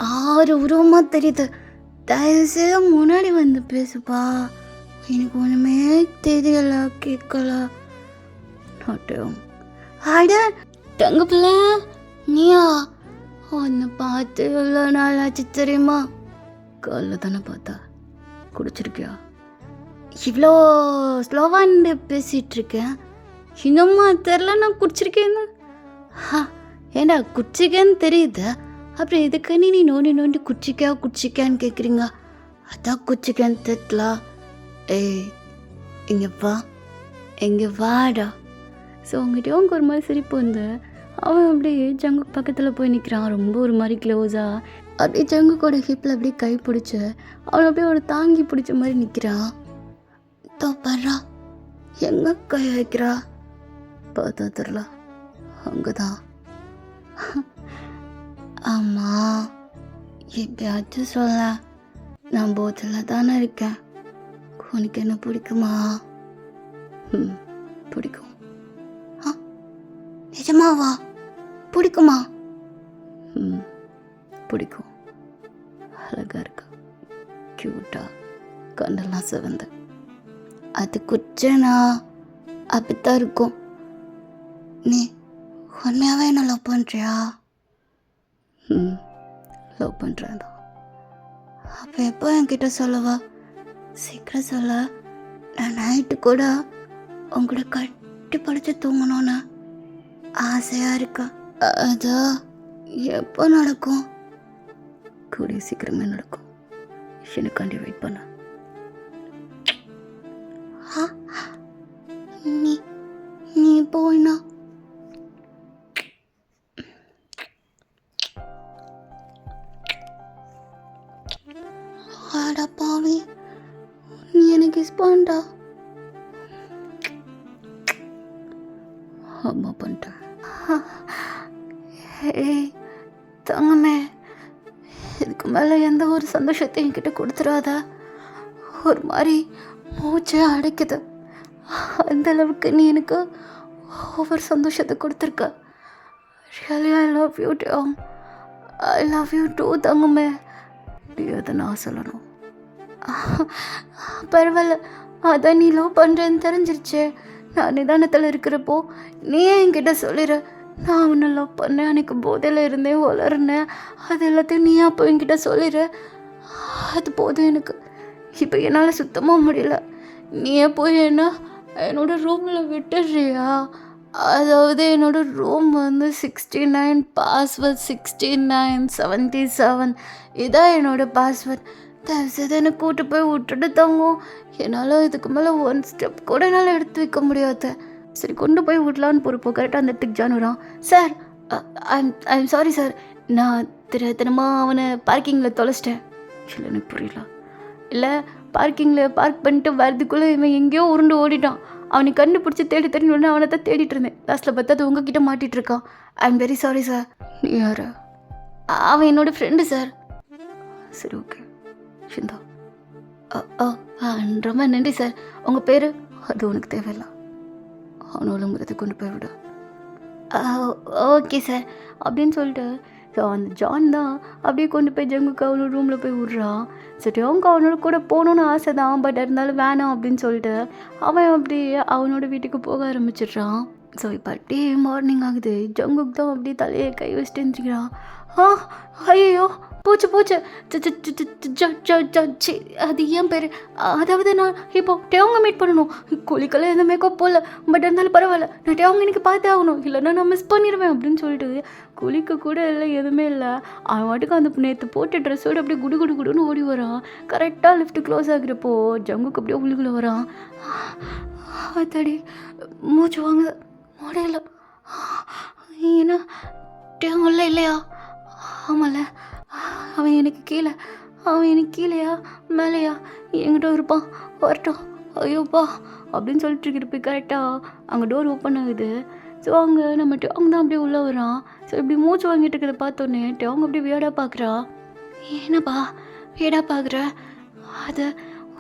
6 உருவமாக தெரியுது, தயவுசெய்து முன்னாடி வந்து பேசுப்பா. எனக்கு ஒன்றுமே தெரியல, கேட்கல. அட தங்க பிள்ளை, நீயா? ஒன்று பார்த்து எவ்வளோ நாள் ஆச்சு தெரியுமா? காலைல தானே பார்த்தா. குடிச்சிருக்கியா? இவ்வளோ ஸ்லோவான்னு பேசிகிட்ருக்கேன், இன்னும்மா தெரில நான் குடிச்சிருக்கேன்னு? ஏண்டா குடிச்சிக்கேன்னு தெரியுது, அப்புறம் இதுக்கு நீ நோண்டி குடிச்சிக்கான்னு கேட்குறீங்க? அதான் குடிச்சிக்கேன்னு தெரியல. ஏய் இங்கே வாடா. ஸோ அவங்ககிட்ட அவங்க ஒரு மாதிரி சிரிப்பு வந்து அவன் அப்படியே ஜங்கு பக்கத்தில் போய் நிற்கிறான், ரொம்ப ஒரு மாதிரி க்ளோஸாக. அப்படியே ஜங்குக்கோட ஹிப்பில் அப்படியே கை பிடிச்சி அவன் அப்படியே ஒரு தாங்கி பிடிச்ச மாதிரி நிற்கிறான். தோப்பறா எங்கே கை வைக்கிறா பார்த்தா தெரில, அங்கே தான். ஆமாம், எப்பயாச்சும் சொல்ல, நான் போத்தில் தானே இருக்கேன். உனக்கு என்ன பிடிக்குமா? பிடிக்கும். நிஜமாவா? பிடிக்குமா? பிடிக்கும். அழகாக இருக்கா, க்யூட்டா, கண்ணெல்லாம் சிவந்த. அது குச்சனா அப்படித்தான் இருக்கும். நீ உண்மையாகவே என்ன லவ் பண்ணுறியா? லவ் பண்ணுறேன் தான். அப்போ எப்போ என்கிட்ட சொல்லவா? சீக்கிரம் சொல்ல, நான் நைட்டு கூட உங்கள்கிட்ட கட்டி படித்து தூங்கணும்னு ஆசையாக இருக்கா. அது எப்போ நடக்கும்? கூடிய சீக்கிரமே நடக்கும். எனக்காண்டி வெயிட் பண்ண. நீ போயினா பாவி, நீ எனக்கு கிஸ் பண்ணா? ஆமா பண்ணிட்டேன். ஏய் தங்கமே, இதுக்கு மேலே எந்த ஒரு சந்தோஷத்தையும் என்கிட்ட கொடுத்துடாத. ஒரு மாதிரி மூச்சை அடைக்குது, அந்த அளவுக்கு நீ எனக்கு ஒவ்வொரு சந்தோஷத்தை கொடுத்துருக்க. ரியலி ஐ லவ் யூ டம். ஐ லவ் யூ டூ தங்கமே. அதை நான் சொல்லணும்? பரவாயில்ல, அதான் நீ லவ் பண்ணுறேன்னு தெரிஞ்சிருச்சே. நான் நிதானத்தில் இருக்கிறப்போ நீ என்கிட்ட சொல்லிடு, நான் உன்னை லவ் பண்ணேன், அன்றைக்கி போதையில் இருந்தேன், வளர்னேன், அது எல்லாத்தையும் நீ அப்போ என்கிட்ட சொல்லிடு. அது போதும் எனக்கு. இப்போ என்னால் சுத்தமாக முடியல. நீயே போய் என்னோட ரூமில் விட்டுடுறியா? அதாவது என்னோடய ரூம் வந்து 69, பாஸ்வேர்ட் 6977, இதான் என்னோடய பாஸ்வேர்ட். தயவுசெய்து என்னை கூட்டு போய் விட்டுட்டு தங்கும். என்னால் இதுக்கு மேலே ஒன் ஸ்டெப் கூட என்னால் எடுத்து வைக்க முடியாது. சரி கொண்டு போய் விடலான்னு போகிறப்போ கரெக்டாக அந்த இடத்துக்கு ஜானுறான். சார், ஐம் சாரி சார், நான் தினமாக அவனை பார்க்கிங்கில் தொலைச்சிட்டேன். இல்லை எனக்கு புரியல. இல்லை பார்க்கிங்கில் பார்க் பண்ணிட்டு வரதுக்குள்ளே இவன் எங்கேயோ உருண்டு ஓடிட்டான். அவனை கண்டுபிடிச்சி தேடி தேடி ஒன்று அவனை தான் தேடிட்டு இருந்தேன். லாஸ்ட்டில் பார்த்தா அது உங்ககிட்ட மாட்டிகிட்டு இருக்கான். I am very sorry sir. நீ யார்? அவன் என்னோடய ஃப்ரெண்டு சார். சரி, ஓகே. ஷிந்தா. ரொம்ப நன்றி சார். உங்கள் பேர்? அது உனக்கு தேவையில்ல. அவனோளுங்கிறத கொண்டு போய் விட. ஓகே சார் அப்படின்னு சொல்லிட்டு ஸோ அந்த ஜான் தான் அப்படியே கொண்டு போய் ஜங்குக்கு அவனோட ரூமில் போய் விட்றான். சரி, அவங்க அவனோட கூட போகணுன்னு ஆசை தான், பட் இருந்தாலும் வேணாம் அப்படின்னு சொல்லிட்டு அவன் அப்படியே அவனோட வீட்டுக்கு போக ஆரம்பிச்சிடுறான். ஸோ இப்போ அப்படியே மார்னிங் ஆகுது. ஜங்குக்கு தான் அப்படியே தலையை கை வச்சுட்டு இருந்துக்கிறான். ஐயோ பூச்சு பூச்சு அது ஏன் பேர்? அதாவது நான் இப்போ டேவங்க மீட் பண்ணணும். குளிக்கெல்லாம் எந்த மேக்கப் போகல, பட் இருந்தாலும் பரவாயில்ல, நான் டேவங்க எனக்கு பார்த்தே ஆகணும், இல்லைன்னா நான் மிஸ் பண்ணிடுவேன் அப்படின்னு சொல்லிட்டு குளிக்க கூட இல்லை, எதுவுமே இல்லை. அவன் வாட்டுக்கு அந்த நேற்று போட்ட ட்ரெஸ்ஸோடு அப்படியே குடு குடு குடுன்னு ஓடி வரான். கரெக்டாக லிஃப்ட் க்ளோஸ் ஆகுறப்போ ஜங்குக்கு அப்படியே உள்ளுக்குள்ளே வரான். தடி மூச்சு வாங்க முடியல. ஏன்னா டேவங்கல்ல இல்லையா? ஆமாம்ல, அவன் எனக்கு கீழேயா மேலேயா எங்கிட்ட இருப்பான், வரட்டும். ஐயோப்பா அப்படின்னு சொல்லிட்டு இருக்கிறப்ப கரெக்டாக அங்கே டோர் ஓப்பன் ஆகுது. ஸோ அங்கே நம்ம டேவங்க தான் அப்படியே உள்ளே வரான். ஸோ இப்படி மூச்சு வாங்கிட்டு இருக்கிறத பார்த்தோன்னே டேவங்க அப்படியே வியடாக பார்க்குறா. என்னப்பா வியடாக பார்க்குற? அது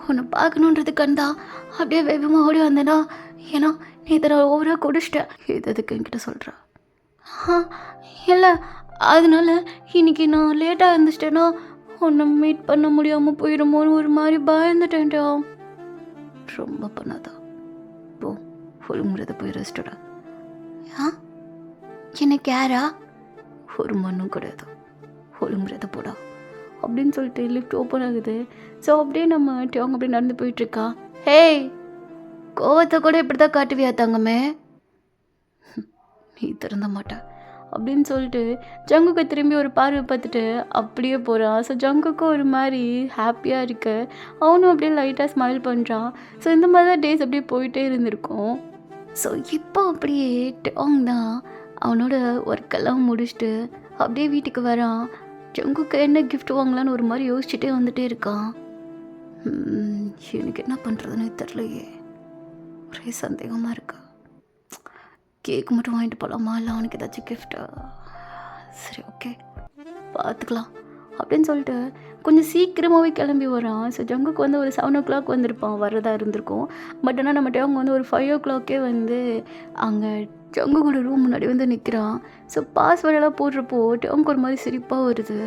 உன்னை பார்க்கணுன்றதுக்கான் தான் அப்படியே வேகமாக ஓடி வந்தேனா? ஏன்னா நேற்று நான் ஓவராக குடிச்சிட்டேன். எதுக்கு என்கிட்ட சொல்கிறா? இல்லை, அதனால இன்னைக்கு நான் லேட்டாக இருந்துச்சிட்டேன்னா உன்னை மீட் பண்ண முடியாமல் போயிடுமோன்னு ஒரு மாதிரி பயந்துட்டேன்டா. ரொம்ப பண்ணாதா, போ ஒழுங்குறத போய் ரெஸ்டடா. எனக்கு யாரா? ஒரு மண்ணும் கிடையாது, ஒழுங்குறத போடா அப்படின்னு சொல்லிட்டு லிஃப்ட் ஓப்பன் ஆகுது. ஸோ அப்படியே நம்ம அவங்க அப்படியே நடந்து போயிட்டுருக்கா. ஹேய், கோவத்தை கூட இப்படி தான் காட்டுவியா தங்கமே? நீ திறந்த மாட்டா அப்படின்னு சொல்லிட்டு ஜங்குக்கு திரும்பி ஒரு பார்வை பார்த்துட்டு அப்படியே போகிறான். ஸோ ஜங்குக்கும் ஒரு மாதிரி ஹாப்பியாக இருக்கு. அவனும் அப்படியே லைட்டாக ஸ்மைல் பண்ணுறான். ஸோ இந்த மாதிரி தான் டேஸ் அப்படியே போயிட்டே இருந்திருக்கும். ஸோ இப்போ அப்படியே டாங் தான் அவனோட ஒர்க்கெல்லாம் முடிச்சுட்டு அப்படியே வீட்டுக்கு வரான். ஜங்குக்கு என்ன கிஃப்ட் வாங்கலான்னு ஒரு மாதிரி யோசிச்சுட்டே வந்துட்டே இருக்கான். எனக்கு என்ன பண்ணுறதுன்னு தெரியலையே, ஒரே சந்தேகமாக இருக்கா. கேக் மட்டும் வாங்கிட்டு போகலாமா, இல்லை அவனுக்கு ஏதாச்சும் கிஃப்ட்டா? சரி, ஓகே பார்த்துக்கலாம் அப்படின்னு சொல்லிட்டு கொஞ்சம் சீக்கிரமாகவே கிளம்பி வரான். ஸோ ஜங்குக்கு வந்து ஒரு 7 o'clock வந்திருப்பான், வரதா இருந்திருக்கும். பட் ஆனால் நம்மகிட்ட அவங்க வந்து ஒரு 5 o'clock வந்து அங்கே ஜங்குக்கோட ரூம் முன்னாடி வந்து நிற்கிறான். ஸோ பாஸ்வேர்டெல்லாம் போடுறப்போ அவங்க ஒரு மாதிரி சிரிப்பாக வருது.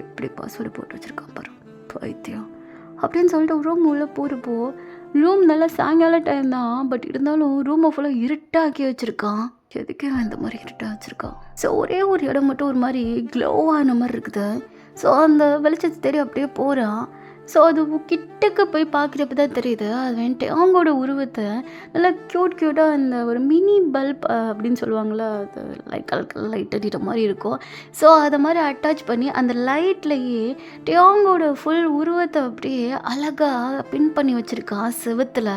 எப்படி பாஸ்வேர்டு போட்டு வச்சுருக்கான் பாரு, பைத்தியம் அப்படின்னு சொல்லிட்டு ரூம் உள்ளே போகிறப்போ ரூம் நல்லா சாயங்கால டைம் தான், பட் இருந்தாலும் ரூமை ஃபுல்லாக இருட்டாக்கி வச்சுருக்கான். எதுக்கே இந்த மாதிரி இருட்டாக வச்சுருக்கான். ஸோ ஒரே ஒரு இடம் மட்டும் ஒரு மாதிரி க்ளோவான மாதிரி இருக்குது. ஸோ அந்த வெளிச்சத்தை தேடி அப்படியே போகிறான். ஸோ அது கிட்டக்க போய் பார்க்குறப்ப தான் தெரியுது அது வந்துட்டு அவங்களோட உருவத்தை நல்லா க்யூட்டாக அந்த ஒரு மினி பல்ப் அப்படின்னு சொல்லுவாங்களா, அது லைட் அடிக்கிற மாதிரி இருக்கும். ஸோ அதை மாதிரி அட்டாச் பண்ணி அந்த லைட்லேயே டேங்கோட ஃபுல் உருவத்தை அப்படியே அழகாக பின் பண்ணி வச்சுருக்கான் செவத்தில்.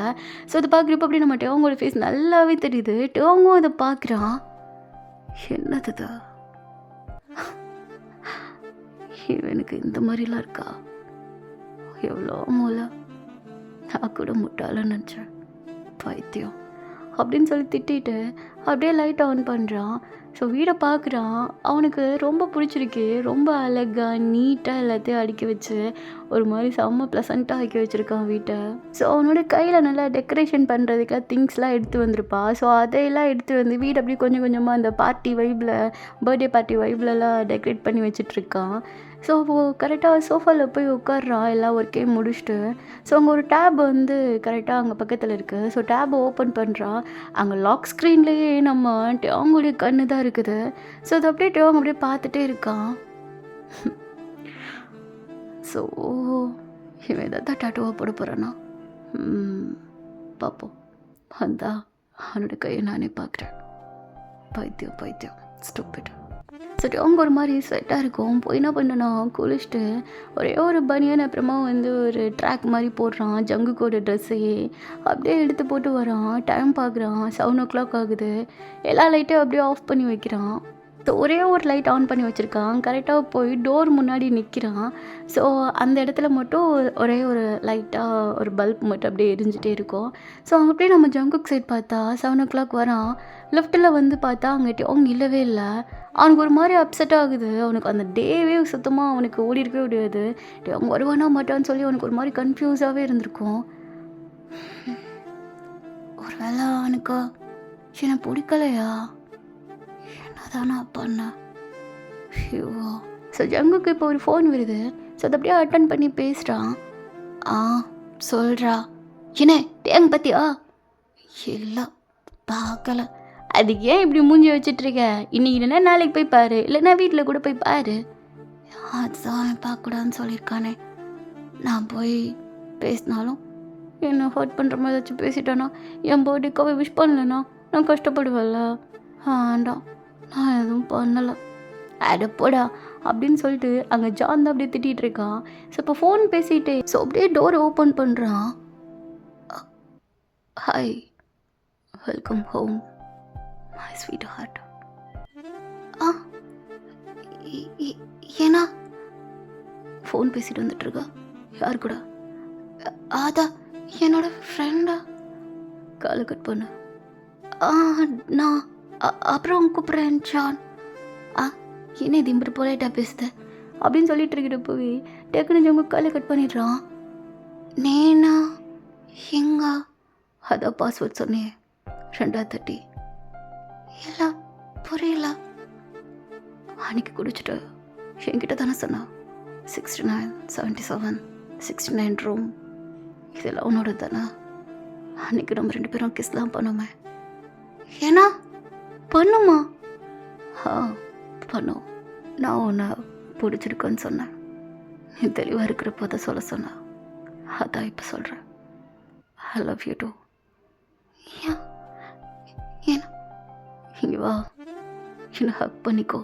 ஸோ அதை பார்க்குறப்ப அப்படியே நம்ம டேங்கோட ஃபேஸ் நல்லாவே தெரியுது. டேங்கும் அதை பார்க்குறான். என்னதுதா இவனுக்கு இந்த மாதிரிலாம் இருக்கா? எவ்வளோ மூளை, நான் கூட முட்டாளன்னு நினச்சேன், பைத்தியம் அப்படின்னு சொல்லி திட்டிட்டு அப்படியே லைட் ஆன் பண்ணுறான். ஸோ வீடை பார்க்குறான். அவனுக்கு ரொம்ப பிடிச்சிருக்கு. ரொம்ப அழகாக நீட்டாக எல்லாத்தையும் அடுக்கி வச்சு ஒரு மாதிரி செம்ம ப்ளசண்ட்டாக ஆக்கி வச்சுருக்கான் வீட்டை. ஸோ அவனோட கையில் நல்லா டெக்கரேஷன் பண்ணுறதுக்கெலாம் திங்ஸ்லாம் எடுத்து வந்திருப்பா. ஸோ அதையெல்லாம் எடுத்து வந்து வீடு அப்படியே கொஞ்சம் கொஞ்சமாக அந்த பார்ட்டி வைப்பில், பர்த்டே பார்ட்டி வைப்லலாம் டெக்கரேட் பண்ணி வச்சிட்ருக்கான். ஸோ கரெக்டாக சோஃபாவில் போய் உட்காடுறான் எல்லா ஒர்க்கையும் முடிச்சுட்டு. ஸோ அங்கே ஒரு டேப் வந்து கரெக்டாக அங்கே பக்கத்தில் இருக்குது. ஸோ டேப்பை ஓப்பன் பண்ணுறான். அங்கே லாக் ஸ்க்ரீன்லேயே நம்ம அவங்களுடைய கண்ணு தான் இருக்குது. ஸோ அதை அப்படியே அவங்க அப்படியே பார்த்துட்டே இருக்கான். ஸோ இவன் எதாவது டாட்டுவாக போட போகிறானா? பார்ப்போம். வந்தா அவனோட கையை நானே பார்க்குறேன். பைத்தியம் ஸ்டூபிட். சரி, அவங்க ஒரு மாதிரி ஸ்வெட்டாக இருக்கும். போய் என்ன பண்ணனா குளிச்சுட்டு ஒரே ஒரு பனியன் அப்புறமா வந்து ஒரு ட்ராக் மாதிரி போடுறான். ஜங்குக்கோட ட்ரெஸ்ஸையே அப்படியே எடுத்து போட்டு வரான். டைம் பார்க்குறான், 7 o'clock ஆகுது. எல்லா லைட்டையும் அப்படியே ஆஃப் பண்ணி வைக்கிறான். ஒரே ஒரு லைட் ஆன் பண்ணி வச்சுருக்கான். கரெக்டாக போய் டோர் முன்னாடி நிற்கிறான். ஸோ அந்த இடத்துல மட்டும் ஒரே ஒரு லைட்டாக ஒரு பல்ப் மட்டும் அப்படியே எரிஞ்சிட்டே இருக்கும். ஸோ அங்கே அப்படியே நம்ம ஜங்குக் சைட் பார்த்தா 7 o'clock வரான். லெஃப்ட்டில் வந்து பார்த்தா அங்கிட்ட அவங்க இல்லவே இல்லை. அவனுக்கு ஒரு மாதிரி அப்செட் ஆகுது. அவனுக்கு அந்த டேவே சுத்தமாக அவனுக்கு ஓடி இருக்கவே முடியாது. அவங்க வருவானா மாட்டான்னு சொல்லி அவனுக்கு ஒரு மாதிரி கன்ஃபியூஸாகவே இருந்திருக்கும். ஒரு வேளை அவனுக்கு என்னை பிடிக்கலையா, என்னதான் நான் பண்ணேன். ஐயோ. ஸோ ஜங்குக்கு இப்போ ஒரு ஃபோன் வருது. ஸோ அதை அப்படியே அட்டன் பண்ணி பேசுகிறான். சொல்கிறா. என்ன டேங் பற்றியா? இல்லை பார்க்கல. அதுக்கு ஏன் இப்படி மூஞ்சி வச்சிட்ருக்க? இன்னைக்கு இல்லைன்னா நாளைக்கு போய் பாரு, இல்லைன்னா வீட்டில் கூட போய் பாரு. அதுதான் பார்க்கக்கூடாதுன்னு சொல்லியிருக்கானே. நான் போய் பேசினாலும் என்ன ஹர்ட் பண்ணுற மாதிரி ஏதாச்சும் பேசிட்டேன்னா, என் பர்த்டேக்காக விஷ் பண்ணலண்ணா நான் கஷ்டப்படுவேன்ல. ஆண்டாம், நான் எதுவும் பண்ணலை. அடப்போடா அப்படின்னு சொல்லிட்டு அங்கே ஜான் தான் அப்படியே திட்டிகிட்டு இருக்கான். ஸோ இப்போ ஃபோன் பேசிகிட்டே ஸோ அப்படியே டோர் ஓப்பன் பண்ணுறான். Hi, welcome home my sweetheart. ஏன்னா ஃபோன் பேசிட்டு வந்துட்டுருக்கா? யார் கூட? அதான் என்னோட ஃப்ரெண்டா. காலை கட் பண்ணு. நான் அப்புறம் கூப்பிட்றேன் ஜான். என்ன இது இப்படி போலேட்டா பேசுத அப்படின்னு சொல்லிட்டு இருக்கிட்ட போய் டக்குனு உங்க காலை கட் பண்ணிடுறான். நேனா எங்க? அதான் பாஸ்வேர்ட் சொன்னேன் 230. இல்லை புரியல. அன்னைக்கு குடிச்சிட்டு என்கிட்ட தானே சொன்னா 69 77 69 ரூம் இதெல்லாம் உன்னோட தானே. அன்னைக்கு நம்ம 2 பேரும் கிஸ்லாம் பண்ணுமே. ஏன்னா பண்ணுமா? பண்ணும். நான் உன்னை பிடிச்சிருக்கேன்னு சொன்னேன். நீ தெளிவாக இருக்கிறப்போ அதை சொல்ல சொன்னேன். அதான் இப்போ சொல்கிறேன். I love you too. ஏன்னா இங்கே வா, என்னை ஹக் பண்ணிக்கோ.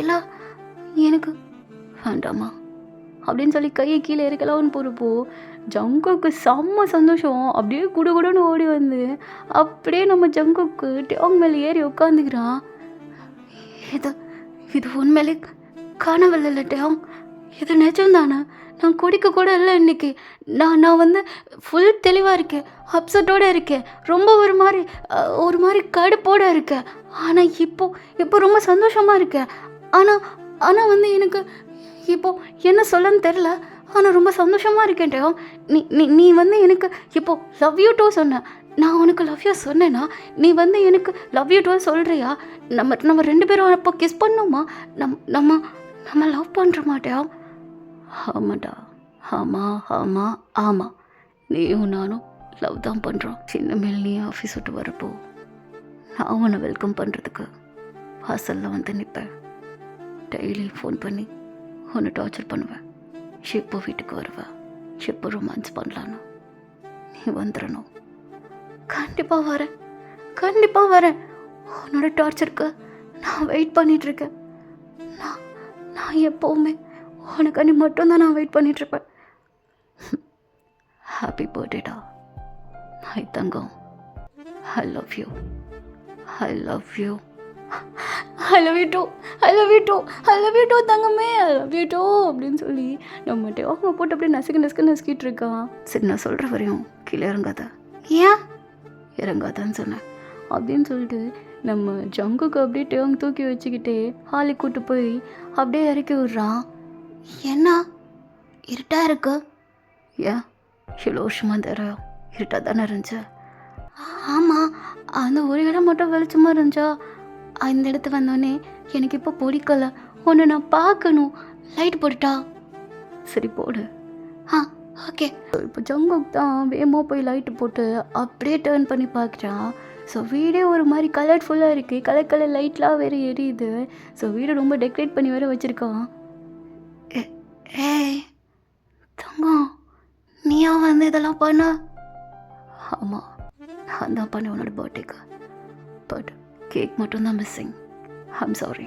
எல்லாம் எனக்கு வேண்டாமா அப்படின்னு சொல்லி கையை கீழே இருக்கலாம்னு போகிறப்போ ஜங்குக்கு செம்ம சந்தோஷம். அப்படியே குடுகுடுன்னு ஓடி வந்து அப்படியே நம்ம ஜங்குக்கு டேங் மேலே ஏறி உட்காந்துக்கிறான். இது உண்மையிலே காணவில்லை இல்லை டேங், இது நிஜம்தானே? நான் குடிக்க கூட இல்லை இன்னைக்கு. நான் வந்து ஃபுல் தெளிவாக இருக்கேன், அப்செட்டோடு இருக்கேன், ரொம்ப ஒரு மாதிரி கடுப்போடு இருக்கேன். ஆனால் இப்போ ரொம்ப சந்தோஷமாக இருக்கேன். ஆனால் வந்து எனக்கு இப்போ என்ன சொல்லன்னு தெரில. ஆனால் ரொம்ப சந்தோஷமாக இருக்கேன் டேங். நீ வந்து எனக்கு இப்போ லவ் யூ டூ சொன்ன. நான் உனக்கு லவ் யூ சொன்னேன்னா நீ வந்து எனக்கு லவ் யூ டூ சொல்கிறியா? நம்ம 2 பேரும் அப்போ கிஸ் பண்ணோமா? நம்ம லவ் பண்ணுற மாட்டேன். ஆமாண்டா, ஆமாம் நீயும் நானும் லவ் தான் பண்ணுறோம். சின்ன மேல் நீ ஆஃபீஸ் விட்டு வரப்போ நான் உன்னை வெல்கம் பண்ணுறதுக்கு வாசலில் வந்து நிற்பேன். டெய்லி ஃபோன் பண்ணி உன்னை டார்ச்சர் பண்ணுவேன். எப்போ வீட்டுக்கு வருவேன், எப்போ ரொமான்ஸ் பண்ணலான்னு நீ வந்துடணும். கண்டிப்பாக வரேன். உன்னோட டார்ச்சருக்கு நான் வெயிட் பண்ணிகிட்ருக்கேன். நான் எப்போவுமே உனக்கு நீ மட்டும்தான் நான் வெயிட் பண்ணிகிட்ருப்பேன். ஹாப்பி பர்த்டேடா மை தங்கம். ஐ லவ் யூ தங்கமே. ஐ லவ் யூ டூ அப்படின்னு சொல்லி நம்மகிட்ட அவங்க போட்டு அப்படியே நசுக்கிட்டு இருக்கான். சரி, நான் சொல்கிற வரையும் கீழே இறங்காத. ஏன் இறங்காதான்னு சொன்னேன் அப்படின்னு சொல்லிட்டு நம்ம ஜங்குக்கு அப்படியே டேங் தூக்கி வச்சுக்கிட்டே ஹாலி கூட்டு போய் அப்படியே இறக்கி விட்றான். என்ன இருட்டாக இருக்கு? ஏன் இவ்வளோ வருஷமாக தரோம் இருட்டாக தானே இருந்துச்சு? ஆமாம், அந்த ஒரு இடம் மட்டும் வெளிச்சமாக இருந்துச்சா. இந்த இடத்து வந்தோடனே எனக்கு இப்போ பிடிக்கல, ஒன்று நான் பார்க்கணும். லைட் போட்டுட்டா? சரி போடு. ஓகே. இப்போ ஜங்குக் தான் வேகமாக போய் லைட்டு போட்டு அப்படியே டேர்ன் பண்ணி பார்க்குறான். ஸோ வீடே ஒரு மாதிரி கலர்ஃபுல்லாக இருக்குது. கலர் லைட்லாம் வேறு எரியுது. ஸோ வீடு ரொம்ப டெக்கரேட் பண்ணி வேறு வச்சுருக்கான். ஏய் தங்கம், நீயா வந்து இதெல்லாம் பண்ண? ஆமாம், நான் தான் பண்ணேன் உன்னோட பர்த்டேக்கு. பட் கேக் மட்டும்தான் மிஸ்ஸிங். I'm sorry.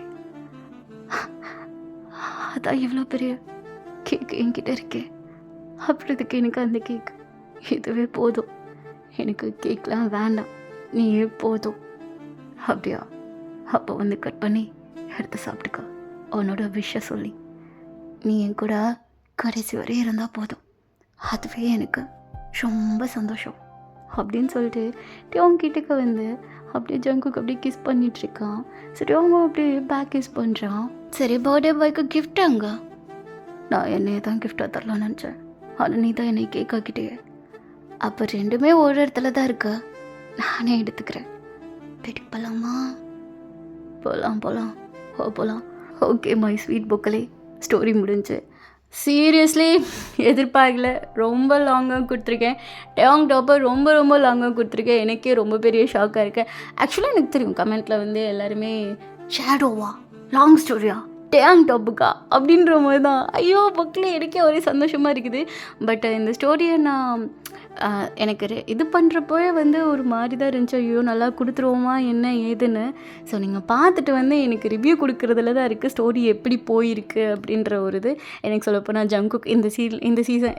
அதான் இவ்வளோ பெரிய கேக் என்கிட்ட இருக்கே, அப்படிதுக்கு எனக்கு அந்த கேக் இதுவே போதும். எனக்கு கேக்லாம் வேண்டாம், நீயே போதும். அப்படியா? அப்போ வந்து கட் பண்ணி எடுத்து சாப்பிட்டுக்கோ. உன்னோட விஷ சொல்லி நீ என் கூட கடைசி வரை இருந்தால் போதும், அதுவே எனக்கு ரொம்ப சந்தோஷம் அப்படின்னு சொல்லிட்டு டேங் கிட்டக்க வந்து அப்படியே ஜங்குக்கு அப்படியே கிஸ் பண்ணிகிட்ருக்கான். சரி அவங்க அப்படியே பேக் கிஸ் பண்ணுறான். சரி பர்த்டே பாய்க்கு கிஃப்ட் அங்க. நான் என்னையே தான் கிஃப்டாக தரலான்னு நினச்சேன், ஆனால் நீ தான் என்னை கேக் ஆக்கிட்டே. அப்போ ரெண்டுமே ஒரு இடத்துல தான் இருக்கு, நானே எடுத்துக்கிறேன். வீட்டுக்கு போகலாமா? போகலாம் போகலாம் போகலாம். ஓகே மை ஸ்வீட் புக்கலே, ஸ்டோரி முடிஞ்சு. சீரியஸ்லி எதிர்பார்க்கல, ரொம்ப லாங்காக கொடுத்துருக்கேன். டேங் டாப்பை ரொம்ப ரொம்ப லாங்காக கொடுத்துருக்கேன். எனக்கே ரொம்ப பெரிய ஷாக்காக இருக்கேன். ஆக்சுவலாக எனக்கு தெரியும் கமெண்ட்டில் வந்து எல்லாருமே ஷேடோவா லாங் ஸ்டோரியா டேங் டாப்புக்கா அப்படின்ற மாதிரி தான். ஐயோ புக்கில் எனக்கே ஒரே சந்தோஷமாக இருக்குது. பட் இந்த ஸ்டோரியை நான் எனக்கு இது பண்ணுறப்போயே வந்து ஒரு மாதிரி தான் இருந்துச்சு. ஐயோ நல்லா கொடுத்துருவோமா என்ன ஏதுன்னு. ஸோ நீங்கள் பார்த்துட்டு வந்து எனக்கு ரிவ்யூ கொடுக்குறதுல தான் இருக்குது ஸ்டோரி எப்படி போயிருக்கு அப்படின்ற ஒரு இது. எனக்கு சொல்லப்போனால் ஜங்குக் இந்த சீசன்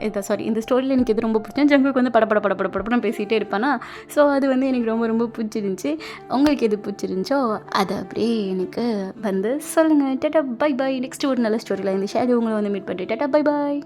இந்த ஸ்டோரியில் எனக்கு இது ரொம்ப பிடிச்சேன். ஜங்குக் வந்து படப்படன்னு பேசிகிட்டே இருப்பானா. ஸோ அது வந்து எனக்கு ரொம்ப ரொம்ப பிடிச்சிருந்துச்சி. உங்களுக்கு எது பிடிச்சிருந்துச்சோ அதை அப்படியே எனக்கு வந்து சொல்லுங்கள். Tata bye bye. நெக்ஸ்ட் ஒரு நல்ல ஸ்டோரியில் இந்த ஷேடோ உங்களை வந்து மீட் பண்ணுறேன். Tata bye bye.